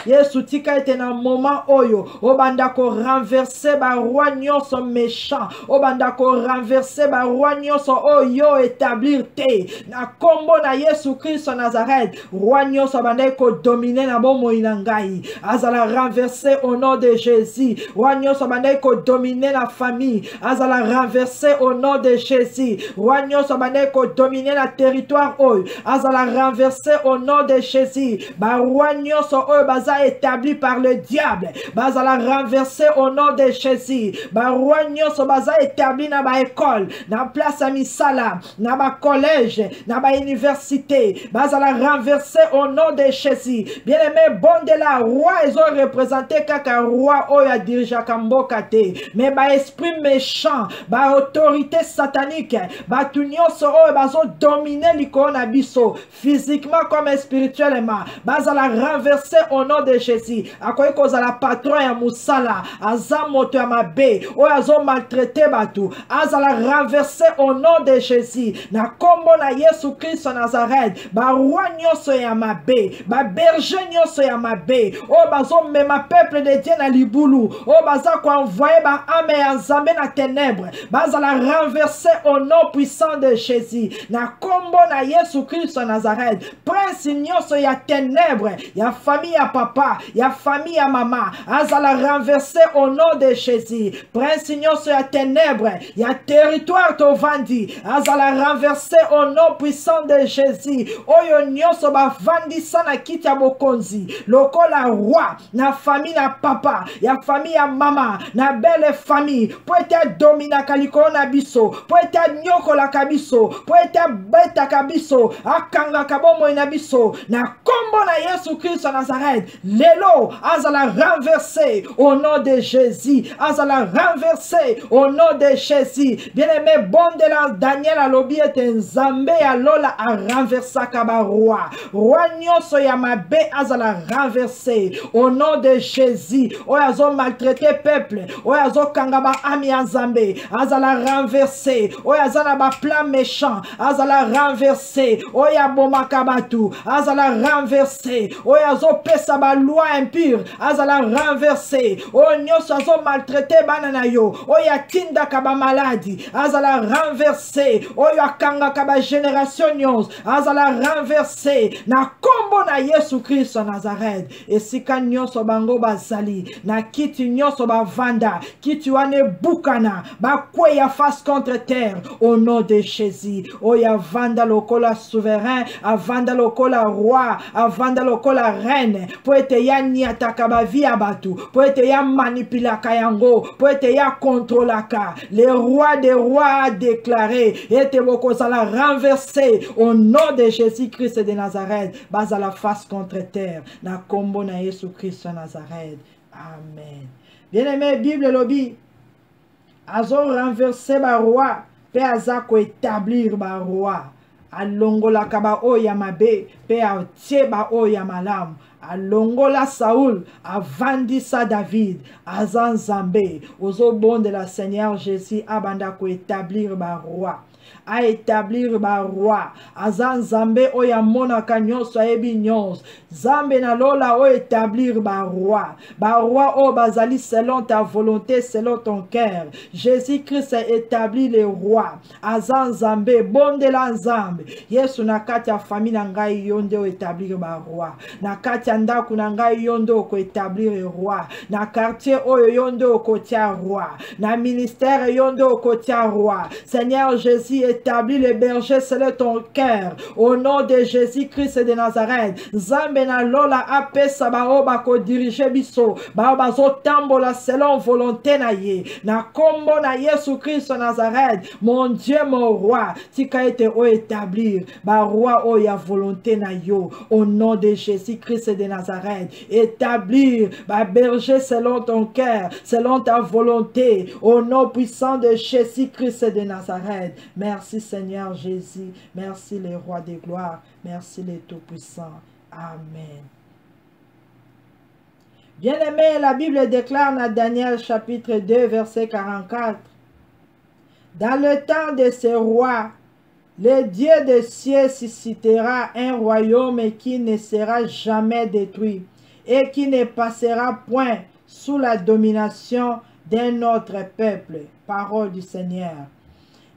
Yesu tika ete na moment oyo obanda ko renverser ba roi nyonso méchant, obanda ko renverser ba roi nyonso oyo établir te na kombo na Yesu Christ Nazareth. Roi nyonso banda ko dominer na bomoi na ngai, azala renverser au nom de Jésus. Roi nyonso banda ko dominer na famille, azala renverser au nom de Jésus. Roi nyonso banda ko dominer na territoire oyo, azala renverser au nom de Jésus. Ba roi nyonso oyo baza établi par le diable, baza la renverser au nom de Jésus. Ba roi nyonso baza établi na ba école, na place à misala, na ba collège, na ba université, baza la renverser au nom de Jésus. Bien aimé, bon de la roi, ils ont représenté kaka roi oyo dirija kamboka te, mais ba esprit méchant, ba autorité satanique, ba tunyonso oyo bazo dominer likolo na biso physiquement comme spirituellement, baza la renverser au nom de Jésus. Akoyi kozala patron ya musala, aza moto ya mabe oyo azo maltraiter batu, azala renverser au nom de Jésus. Na kombo na Yesu Christ Nazareth, ba roi nyonso ya mabe, ba berger nyonso ya mabe oyo bazo mema peuple de Dieu na libulu, oyo baza ko envoyer ba ame ya Nzambe na ténèbres, bazala renverser au nom puissant de Jésus. Na kombo na Yesu Christ Nazareth, prince nyonso ya ténèbres, ya famille ya papa, ya famille ya mama, azala renverser au nom de Jésus. Prince nyonso ya ténèbres, ya territoire tovandi, azala renverser au nom puissant de Jésus. Oyo nyonso ba vandisa na kiti ya bokonzi, lokola roi, na famille na papa, ya famille ya mama, na belle famille, po ete domina kalikolo na biso, po ete nyokola kabiso, po ete beta kabiso, akanga kabomoi na biso, na kombo na Yesu Christ Nazareth. Lelo azala renverser au nom de Jésus, azala renverser au nom de Jésus. Bien aimé, bon de la Daniel alobi ete Nzambe ya lola a renversa kaba roi, roi nyonso ya mabe azala renverser au nom de Jésus. Oyo azo maltraiter peuple, oyo azo kanga ba ami ya Nzambe, azala renverser. Oyo azala ba plan méchant, azala renverser. Oyo abomaka batu, azala renverser. Oyo bazo pesa ba loi impure azala renverser o nyonso azo maltraiter bana na yo oyo atindaka ba maladi azala renverser oyo akangaka ba génération nyonso azala renverser na kombo na Yesu Kristo Nazareth esika nyonso bango bazali na kiti nyonso bavanda kiti wane bukana bakweya face contre terre au nom de Jésus oyo avanda lokola souverain avanda lokola roi avanda lokola reine po ete ya niataka bavi ya batu po ete ya manipulaka yango po ete ya contrôlaka le roi des rois a déclaré ete bokozala renversé au nom de Jésus-Christ de Nazareth bazala face contre terre na kombo na Yesu Christ Nazareth amen. Bien-aimé Bible lobi azo renverser ba roi pe aza ko établir ba roi alongolaka ba oyo mabe pe atie ba oyo malamu alongola Saoul avandisa David aza Nzambe ozobonde la Seigneur Jésus abanda ko établir ba roi a établir ba roi aza Nzambe oyo monaka nyonso ayebi nyonso Zambe na lola o établir ba roi o bazali selon ta volonté selon ton cœur. Jésus-Christ a établi les rois aza Nzambe bondela Nzambe Yesu na kati ya famille na ngai yonde o établir ba roi na kati ya ndako na ngai yonde o ko établir roi na quartier oyo yonde o ko tia roi na ministère yonde o ko tia roi. Seigneur Jésus établis les bergers selon ton cœur au nom de Jésus-Christ de Nazareth. Nzambe na lola apesa bao bako dirige biso bao bazo tambola selon volonté na ye na kombo na Yesu Christ Nazareth. Mon Dieu mon roi tika ete o établir ba roi o ya volonté na yo au nom de Jésus-Christ de Nazareth. Établir ba berger selon ton cœur selon ta volonté au nom puissant de Jésus-Christ de Nazareth. Merci Seigneur Jésus, merci les rois de gloire, merci les tout-puissants. Amen. Bien-aimé, la Bible déclare dans Daniel chapitre 2 verset 44. Dans le temps de ces rois, le Dieu des cieux suscitera un royaume qui ne sera jamais détruit et qui ne passera point sous la domination d'un autre peuple. Parole du Seigneur.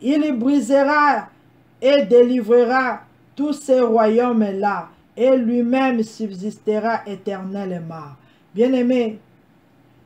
Il brisera et délivrera tous ces royaumes-là et lui-même subsistera éternellement. Bien-aimé,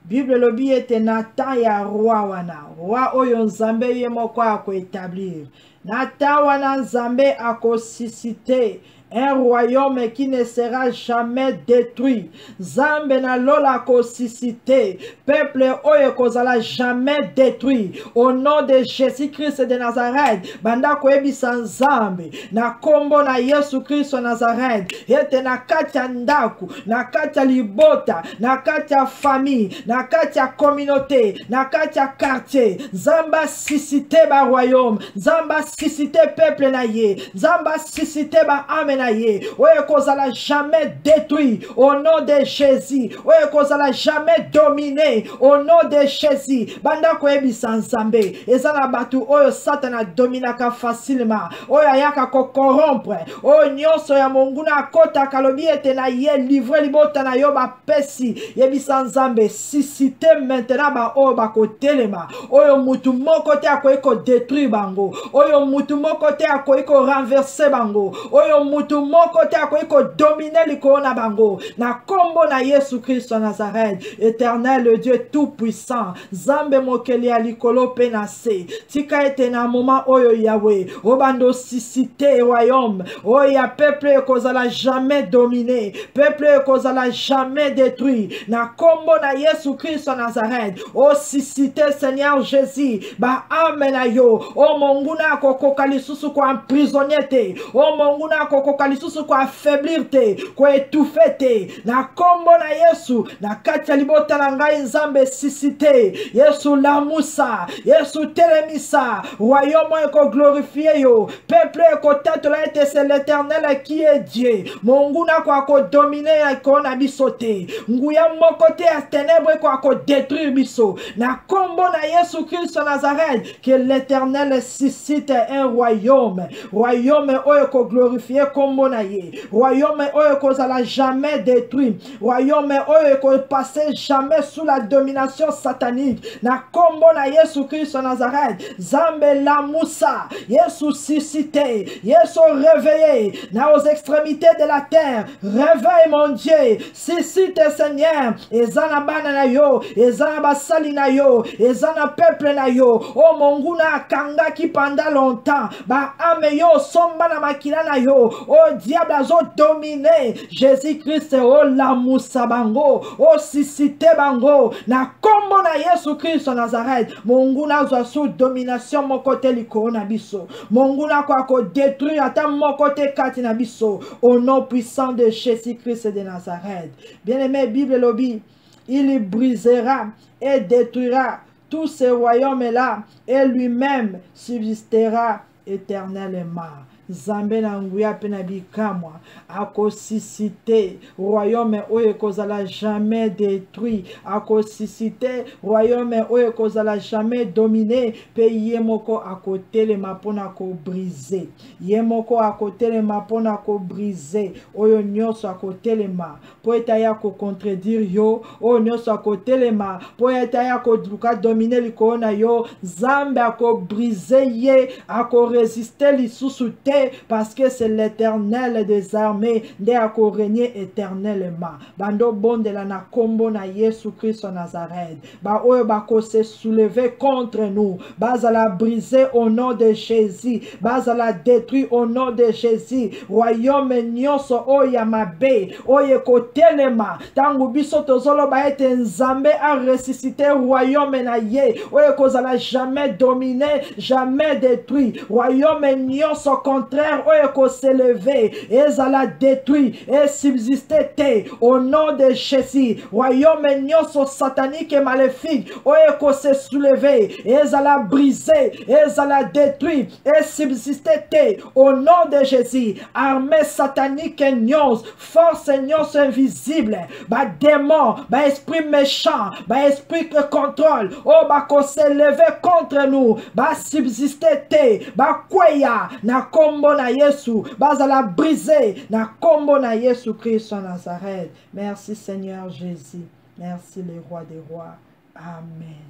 Bible lobi ete natan ya roi wana. Roi oyo Nzambe ye moko ako établir. Natan wana Nzambe ako susciter un royaume qui ne sera jamais détruit. Nzambe na lola ko susciter peuple oyo kozala jamais détruit. Au nom de Jésus-Christ de Nazareth, banda ko ebisa Nzambe na kombo na Yesu Kristo Nazareth. Ete na kati ya ndaku, na kati ya libota, na kati ya famille, na kati ya communauté, na kati ya quartier. Nzamba susciter ba royaume, Nzamba susciter peuple na ye, Nzamba susciter ba ame na ye. Oye kozala jamais détruit au nom de Jésus. Oye kozala jamais dominé au nom de Jésus. Banda ko ebisa Nzambe ezala batu oyo Satana dominaka facilement. Oyo ayaka ko corrompre. Oyo nyonso ya monguna akota kalobi ete na ye livre libota na yo ba pesi. Yebisa Nzambe susciter maintenant ba oyo bako telema. Oyo mutu moko te akoyiko détruire bango. Oyo mutu moko te akoyiko renverser bango. Oyo mutu moko te akoyiko dominer likolo na bango. Na kombo na Yesu Kristo Nazareth. Éternel le Dieu tout puissant. Zambe mokeli ya likolo penase. Tika ete na moment oyo Yahweh. Obando susciter royaume. Oya peuple kozala jamais dominé. Peuple kozala jamais détruit. Na kombo na Yesu Kristo Nazareth. O susciter Seigneur Jésus. Ba amen yo. O monguna kokoka lisusu kwa emprisonner te. O monguna kokoka lisusu kwa affaiblir te. Kwa étouffer te. Na kombo na Yesu. Na kati ya libota na ngai Nzambe susciter. Yesu lamusa. Yesu telemisa. Royaume eko glorifié yo. Peuple eko tête la ete c'est l'Éternel qui est Dieu. Monguna kwa ko dominer eko na biso te. Nguya moko te ya ténèbres kwa ko détruire biso. Na kombo na Yesu Christ Nazareth que l'Éternel suscite un royaume. Royaume oyo ko glorifié comme kombo na ye. Royaume oyo kozala jamais détruit. Royaume oyo ko passer jamais sous la domination satanique. Na kombo na Yesu Christ Nazareth. Zambe la Moussa. Yesu suscité. Yesu réveillé. Na aux extrémités de la terre. Réveille mon Dieu. Suscite Seigneur. Ezana bana na yo. Ezana basali na yo. Ezana peuple na yo. Oh monguna kanga ki pendant longtemps. Ba ame yo somba na makila na yo. Oh diable azo dominer. Jésus-Christ oh la Moussa bango. Oh suscité bango. Na kombo na Yesu Christ Nazareth. Monguna zo sous domination mon côté liko na biso. Monguna kwa ko détruire ata mon côté kati na biso. Au nom puissant de Jésus-Christ de Nazareth. Bien-aimé Bible lobby, il brisera et détruira tous ces royaumes-là et lui-même subsistera éternellement. Zambe na nguya pena bikamwa akosisite royaume oyo kozala jamais détruit, akosisite royaume oyo kozala jamais dominé, pe yemoko akotelema pona ko briser, yemoko akotelema pona ko briser oyo nyonso akotelema po etaya ko contredire yo, oyo nyonso akotelema po etaya ko duka dominer likona yo. Zambe ako briser ye, ako résister lisusu te, parce que c'est l'Éternel des armées de ako régner éternellement. Bando bonde la na kombo na Yesu Christ Nazareth. Ba oyo bako se soulever contre nous. Bazala briser au nom de Jésus. Bazala détruire au nom de Jésus. Royaume nyonso oya mabe. Oye kotelema. Tangu biso tozolo ba ete nzambe a ressuscité royaume na ye. Oye kozala jamais dominé, jamais détruit. Royaume nyonso contraire oye ko s'élever. Ezala détruit et subsister te. Au nom de Jésus. Royaume nyonso satanique et maléfique oye ko se soulever. Ezala briser. Ezala détruit et subsister te. Au nom de Jésus. Armée satanique et nyons. Force nyons invisible. Ba démon. Ba esprit méchant. Ba esprit que contrôle. Oh ba ko s'élever contre nous. Ba subsister te. Ba kweya. Na kombo na Yesu. Bazala briser. Na kombo na Yesu Christ en Nazareth. Merci Seigneur Jésus. Merci le roi des rois. Amen.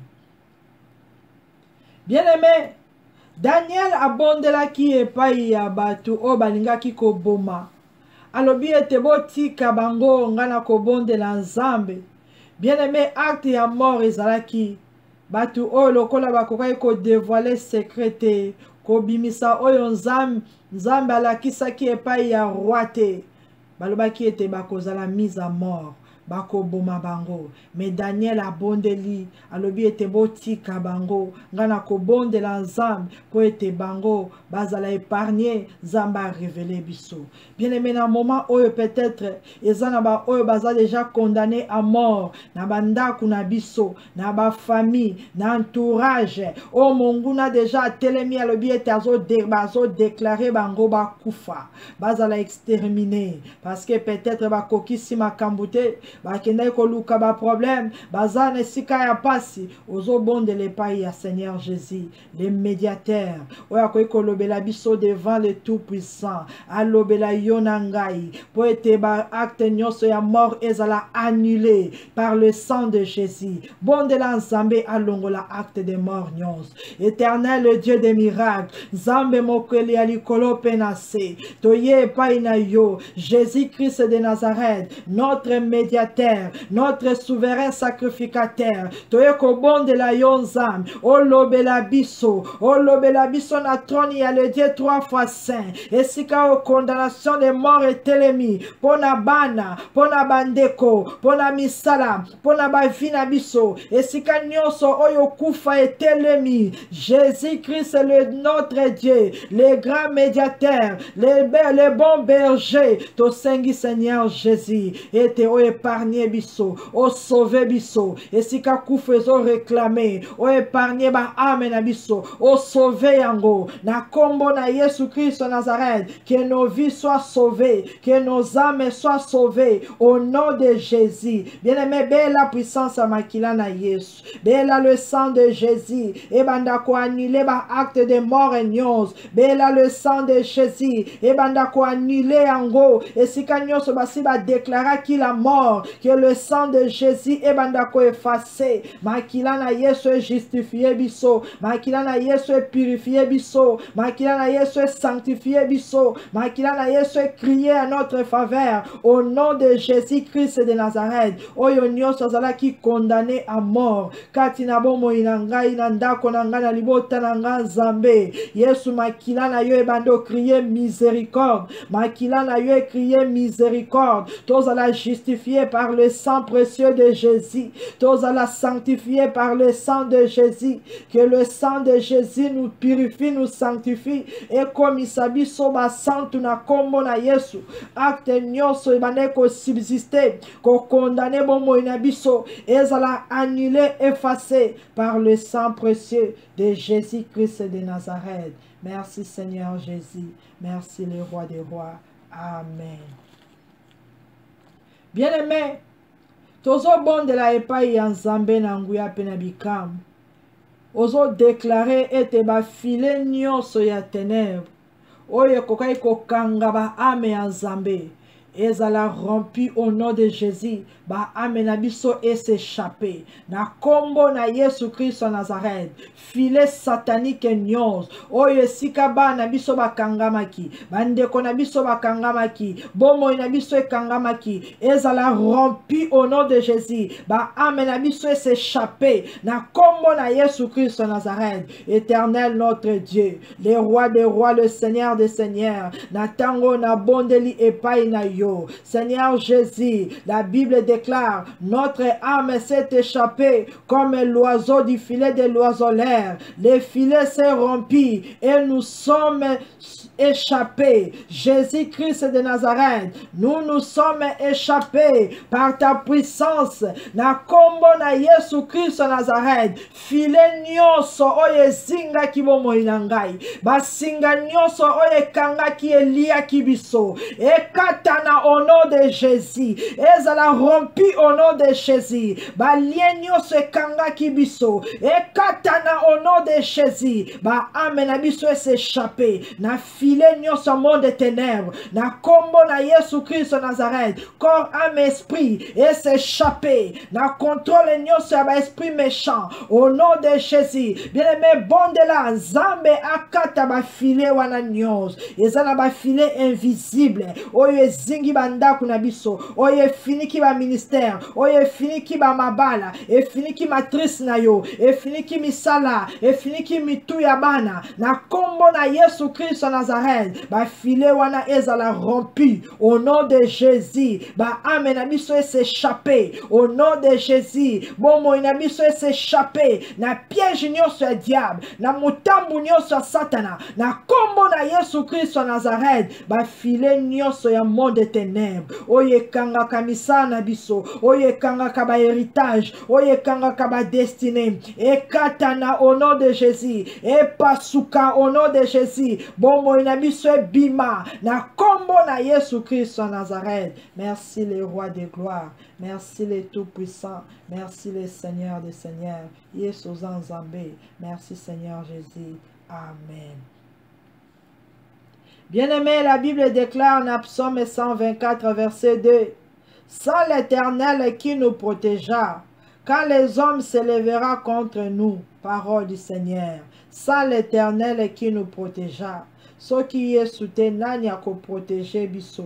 Bien-aimé, Daniel abondela ki epai ya batu o balinga ki koboma. Alobi ete botika bango ngana kobondela nzambe. Bien-aimé, acte ya mort ezalaki batu o lokola bakokai ko dévoiler secret ko bimisa oyo nzambe alakisaki epai ya roi te. Balobaki ete bakozala mise à mort. Bako boma bango. Mais Daniel abondeli. Alobi ete botika bango. Ngana ko bondela nzambe. Po ete bango. Bazala épargné. Zamba révélé biso. Bien aimé na moment oyo peut-être. Ezana ba oyo baza déjà condamné à mort. Na banda kuna biso. Na ba famille. Na entourage. O monguna déjà telemi alobi ete azo déclaré bango bakufa. Bazala exterminé. Parce que peut-être bakokisi makambute. Bakenda koluka ba problème bazane sika ya pasi ozo bonde le pai ya Seigneur Jésus le médiateur oya ko kolobela biso devant le tout puissant alobela yona ngai po ete ba acte nyonso ya mort ezala annulé par le sang de Jésus. Bonde la nzambe alongola acte de mort nyonso. Éternel le Dieu des miracles nzambe mokeli ya likolo penase toye pai na yo Jésus Christ de Nazareth, notre médiateur, notre souverain sacrificateur. Toyeko bonde la yonzam. O lobela biso na trône ya le Dieu 3 fois saint. Et sika o condamnation de mort et telemi. Pona bana, pona bandeko, pona misala, pona bavina biso. Et sika nyonso oyo kufa et telemi. Jésus-Christ est notre Dieu, le grand médiateur, le bon berger. To sengi Seigneur Jésus. Et te oye pa épargné biso, o sauvé biso, esika kufezo réclamé, o épargné ba ame na biso, o sauvé yango, na kombo na Yesu Christ Nazareth, que nos vies soient sauvées, que nos âmes soient sauvées, au nom de Jésus. Bien-aimé, belle la puissance à makila na Yesu, belle le sang de Jésus, et banda ko annulé ba acte de mort et nyos, belle le sang de Jésus, et banda ko annulé yango, et si kanyoso basi ba déclara qu'il a mort, que le sang de Jésus et banda ko effacé, makila na Yesu est justifié biso, makila na Yesu est purifié biso, makila na Yesu est sanctifié biso, makila na Yesu est crié à notre faveur, au nom de Jésus-Christ de Nazareth. Oyo nyonso azalaki condamné à mort, kati na bomoi na ngai na ndako na ngai na libota na ngai Nzambe, Yesu makila na yo ebando crier miséricorde, makila na yo crier miséricorde, tozala justifié par le sang précieux de Jésus, tozala sanctifié par le sang de Jésus, que le sang de Jésus nous purifie, nous sanctifie, et comme isabi soba santu na kombo na Yesu, acte nyonso ebande ko subsister, ko condamné bomoi na biso, ezala annulé, effacé par le sang précieux de Jésus-Christ de Nazareth. Merci Seigneur Jésus, merci le roi des rois. Amen. Bien-aimé, tozo bon de la epai ya Nzambe na nguya pe na bikam, ozo déclarer ete ba file nyonso ya ténèbres, oyo kokai kokanga ba ame ya Nzambe, ezala rompu au nom de Jésus, ba amena biso et s'échapper. Na kombo na Yesu Christ en Nazareth, filet satanique nyons, oyo esika ba na biso ba kangamaki, bandeko na biso ba kangamaki, bomo na biso kangamaki, ezala rompu au nom de Jésus, ba amena biso et s'échapper. Na kombo na Yesu Christ en Nazareth, éternel notre Dieu, le roi des rois, le Seigneur des seigneurs, na tango na bondeli epai na yo. Seigneur Jésus, la Bible déclare, notre âme s'est échappée comme l'oiseau du filet de l'oiseleur. Le filet s'est rompu et nous sommes échappés. Jésus-Christ de Nazareth, nous sommes échappés par ta puissance. Na kombo na Yesu Christ de Nazareth, filet nyonso oye zinga kibomo inangai, basinga nyonso oye kanga ki elia kibiso, ekatana au nom de Jésus, ezala rompu au nom de Jésus, ba lien nyonso ekanga kibiso, ekatana au nom de Jésus, ba amena biso s'échapper na filet nyonso monde de ténèbres, na kombo na Yesu Christ de Nazareth, corps, âme, esprit, et s'échapper, na contrôle nyonso ba esprit méchant, au nom de Jésus. Bien-aimé, bon de la Nzambe akata ba filet wana nyonso, ezana ba filet invisible, oyo zingi bandako na biso, oyo finiki ba ministère, oyo finiki ba mabala, e finiki matrice na yo, e finiki misala, e finiki mitu ya bana, na kombo na Yesu Christ de Nazareth, ba filet wana ezala rompu, au nom de Jésus, ba amena biso s'échapper, au nom de Jésus, bomo ina biso s'échapper, na piège nyonso ya diable, na mutambu nyonso ya satana, na kombo na Yesu Christ de Nazareth, ba filet nyonso ya monde de ténèbres, oye kanga kamisa na biso, oye kanga kaba héritage, oye kanga kaba destinée, et katana au nom de Jésus, et pasuka au nom de Jésus, bomo ina biso bima, na kombo na Yesu Christ de Nazareth. Merci le roi de gloire, merci le tout-puissant, merci le Seigneur des seigneurs, Yesu Nzambe, merci Seigneur Jésus. Amen. Bien-aimé, la Bible déclare en Psaume 124, verset 2, « Sans l'Éternel qui nous protégea, quand les hommes s'élèveront contre nous, parole du Seigneur, sans l'Éternel qui nous protégea. » Ce qui est soutenu, nani a protéger biso.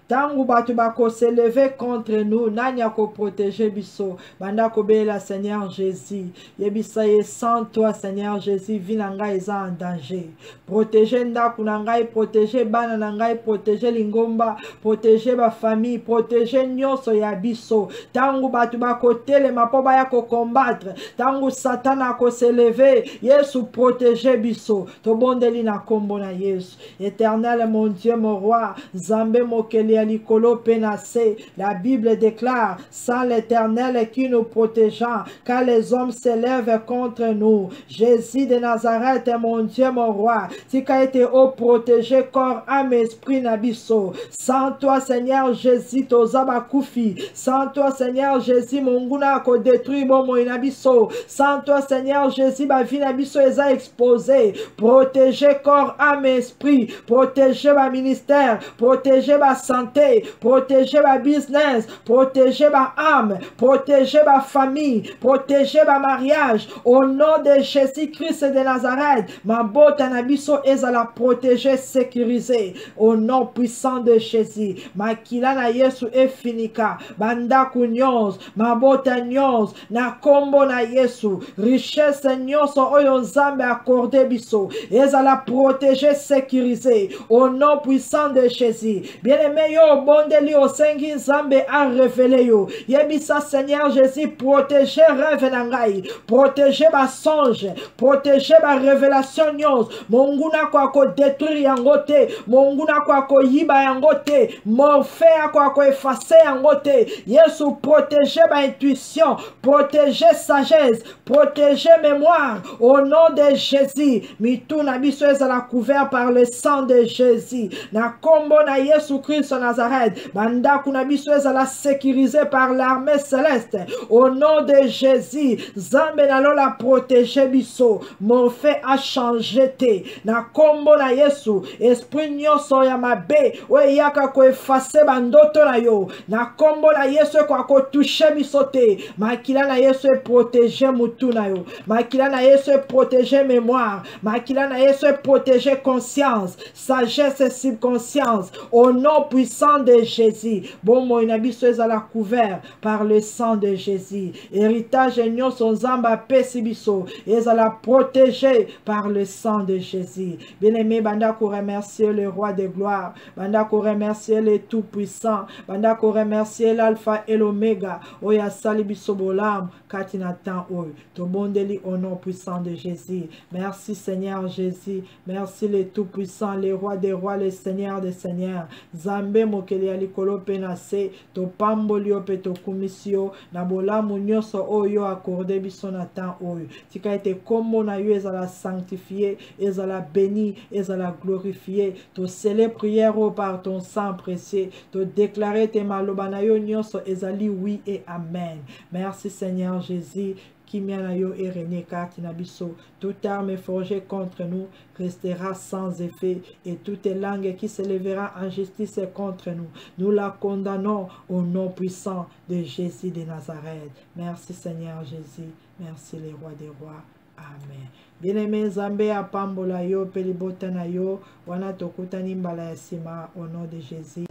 Tangu batu bako s'élever contre nous, nani a protéger biso. Banda ko be la Seigneur Jésus. Yebisa ye sans toi Seigneur Jésus, vie nanga eza en danger. Protéger ndaku nangai, protéger bana nangai, protéger lingomba, protéger ba famille, protéger nyonso ya biso. Tangu batu bako telema po ba ya ko combattre. Tangu Satan a ko s'élever, Yesu protéger biso. To bondeli na kombo na Yesu. Yesu. Éternel mon Dieu, mon roi, Zambé mokeli alikolo penase. La Bible déclare, sans l'Éternel qui nous protégeant, car les hommes s'élèvent contre nous. Jésus de Nazareth est mon Dieu, mon roi, tu as été au protégé corps, âme, esprit, nabiso. Sans toi, Seigneur Jésus, tozaba kufi. Sans toi, Seigneur Jésus, monguna ko détruit bon mo inabiso. Sans toi, Seigneur Jésus, ma vie nabiso est exposé. Protéger corps, âme, esprit. Protéger ma ministère. Protéger ma santé. Protéger ma business. Protéger ma âme. Protéger ma famille. Protéger ma mariage. Au nom de Jésus-Christ de Nazareth, ma botte nabiso est à la protéger, sécuriser. Au nom puissant de Jésus. Ma kila na Yesu efinika. Banda kunyons. Ma botte nyons. Na kombo na Yesu. Richesse nyonso oyo nzambe accordé biso. Et à la protéger, sécuriser. Au nom puissant de Jésus. Bien-aimé yo bondeli au sengi nzambe a révélé yo. Yebisa Seigneur Jésus, protéger rêve nangai. Protéger ma songe. Protéger ma révélation nyons. Monguna kwa ko détruire yangote. Monguna kwa ko yiba yangote. Morphée kwa ko effacer yangote. Yesu protéger ma intuition. Protéger sagesse. Protéger mémoire. Au nom de Jésus. Mitu na biso ezala couvert par le sang de Jésus. Na kombo na Yesu Christ Nazareth. Banda kuna biso ezala sécurisé par l'armée céleste. Au nom de Jésus. Zambe na lola protéger biso. Morphée a changé te. Na kombo na Yesu. Esprit nyonso ya mabe. We yaka ko effacer bandoto na yo. Na kombo na Yesu kwa ko toucher biso te. Makila na Yesu protéger mutu na yo. Makila na Yesu protéger mémoire. Makila na Yesu protéger conscience. Sagesse et subconscience. Au nom puissant de Jésus. Bon mo inabiso ezala couvert par le sang de Jésus. Héritage nyonso nzamba pesi biso. Ezala protégé par le sang de Jésus. Bien-aimé, banda ko remercier le roi de gloire. Banda ko remercier le tout puissant. Banda ko remercier l'alpha et l'oméga. Oya sali biso bolam katina tan oy. To bondeli au nom puissant de Jésus. Merci Seigneur Jésus. Merci le tout puissant, le roi des rois, le Seigneur des seigneurs. Zambe mokeli alikolo penase. To pambolio pe to kumisio. Na bolamu nyonso oyo accordé biso na tan oy. Tika ete kombo na yo ezala sanctifié, ezala béni, ezala glorifié. To scellé prière par ton sang précieux. To déclarer tes maloba na yo nyonso ezali oui et amen. Merci Seigneur Jésus. Kimianayo et René Kartinabiso, toute arme forgée contre nous restera sans effet, et toute langue qui se lèvera en justice contre nous, nous la condamnons au nom puissant de Jésus de Nazareth. Merci Seigneur Jésus, merci les rois des rois. Amen. Bien-aimé Zambé apambola yo pelibotana yo wana tokutani mbala ya sima au nom de Jésus.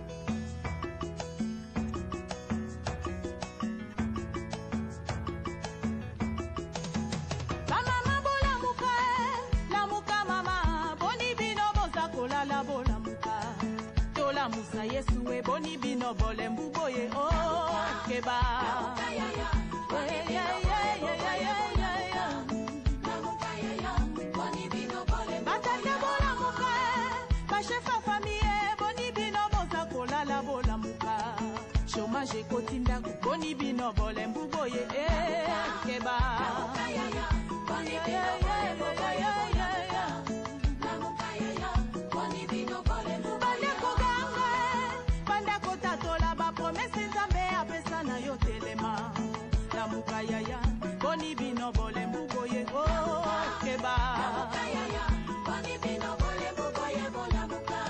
Boni bino bole mbuboye oh keba batande bola muka bashefa famille boni bino boza kolala bola muka chômage kotinda boni bino bole mbuboye keba Yaya, boni bino bole mbuboye oh keba. Boni bino bole mbuboye bola muka.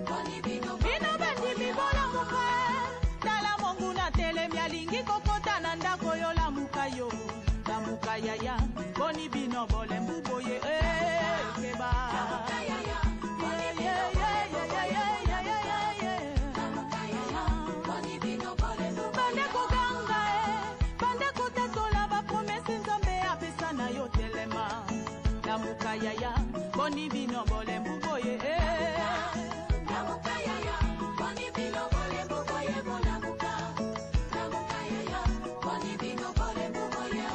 Boni bino bandi mi bola muka. Dala mongu na tele mialingi kokota na ndako yo la muka yo. La muka yaya, boni bino bole mbuboye keba. Yaya, boni bino bole mbuboye yaya, boni bino bole mbuboye bola muka. Yaya, boni bino bole mbuboye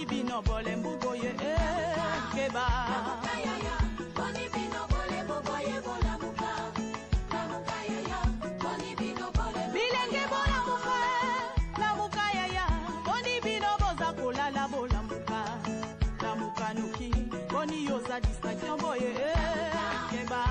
bino bole mbuboye keba bilenge bolamuka lamuka yaya boni bino boza kolala bolamuka lamuka nuki boni yoza distraction boye keba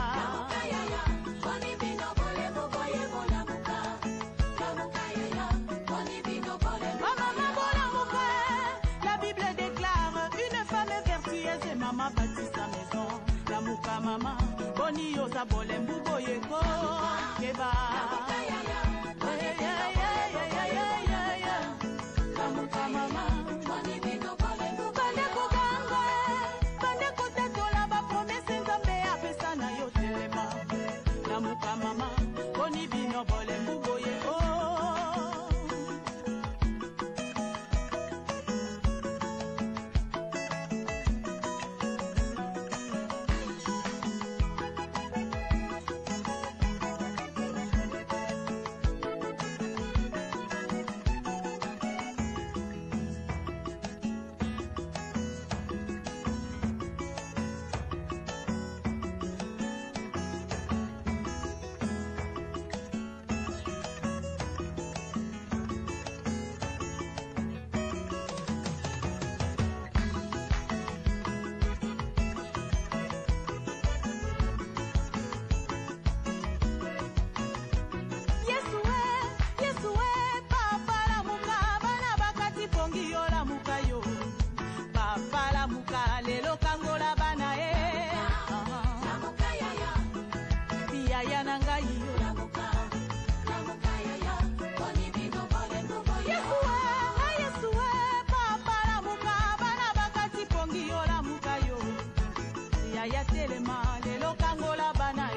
Maman bâtit sa maison, la mouka maman, boni yosa bolem buboye ko keba. La mouka maman, boni bino bolem bande kuganga, bande kuteto la ba promesse nzambe apesa na yo telema. La mouka maman, boni bino bolem buboye ko. Ya telema lelo kangola bana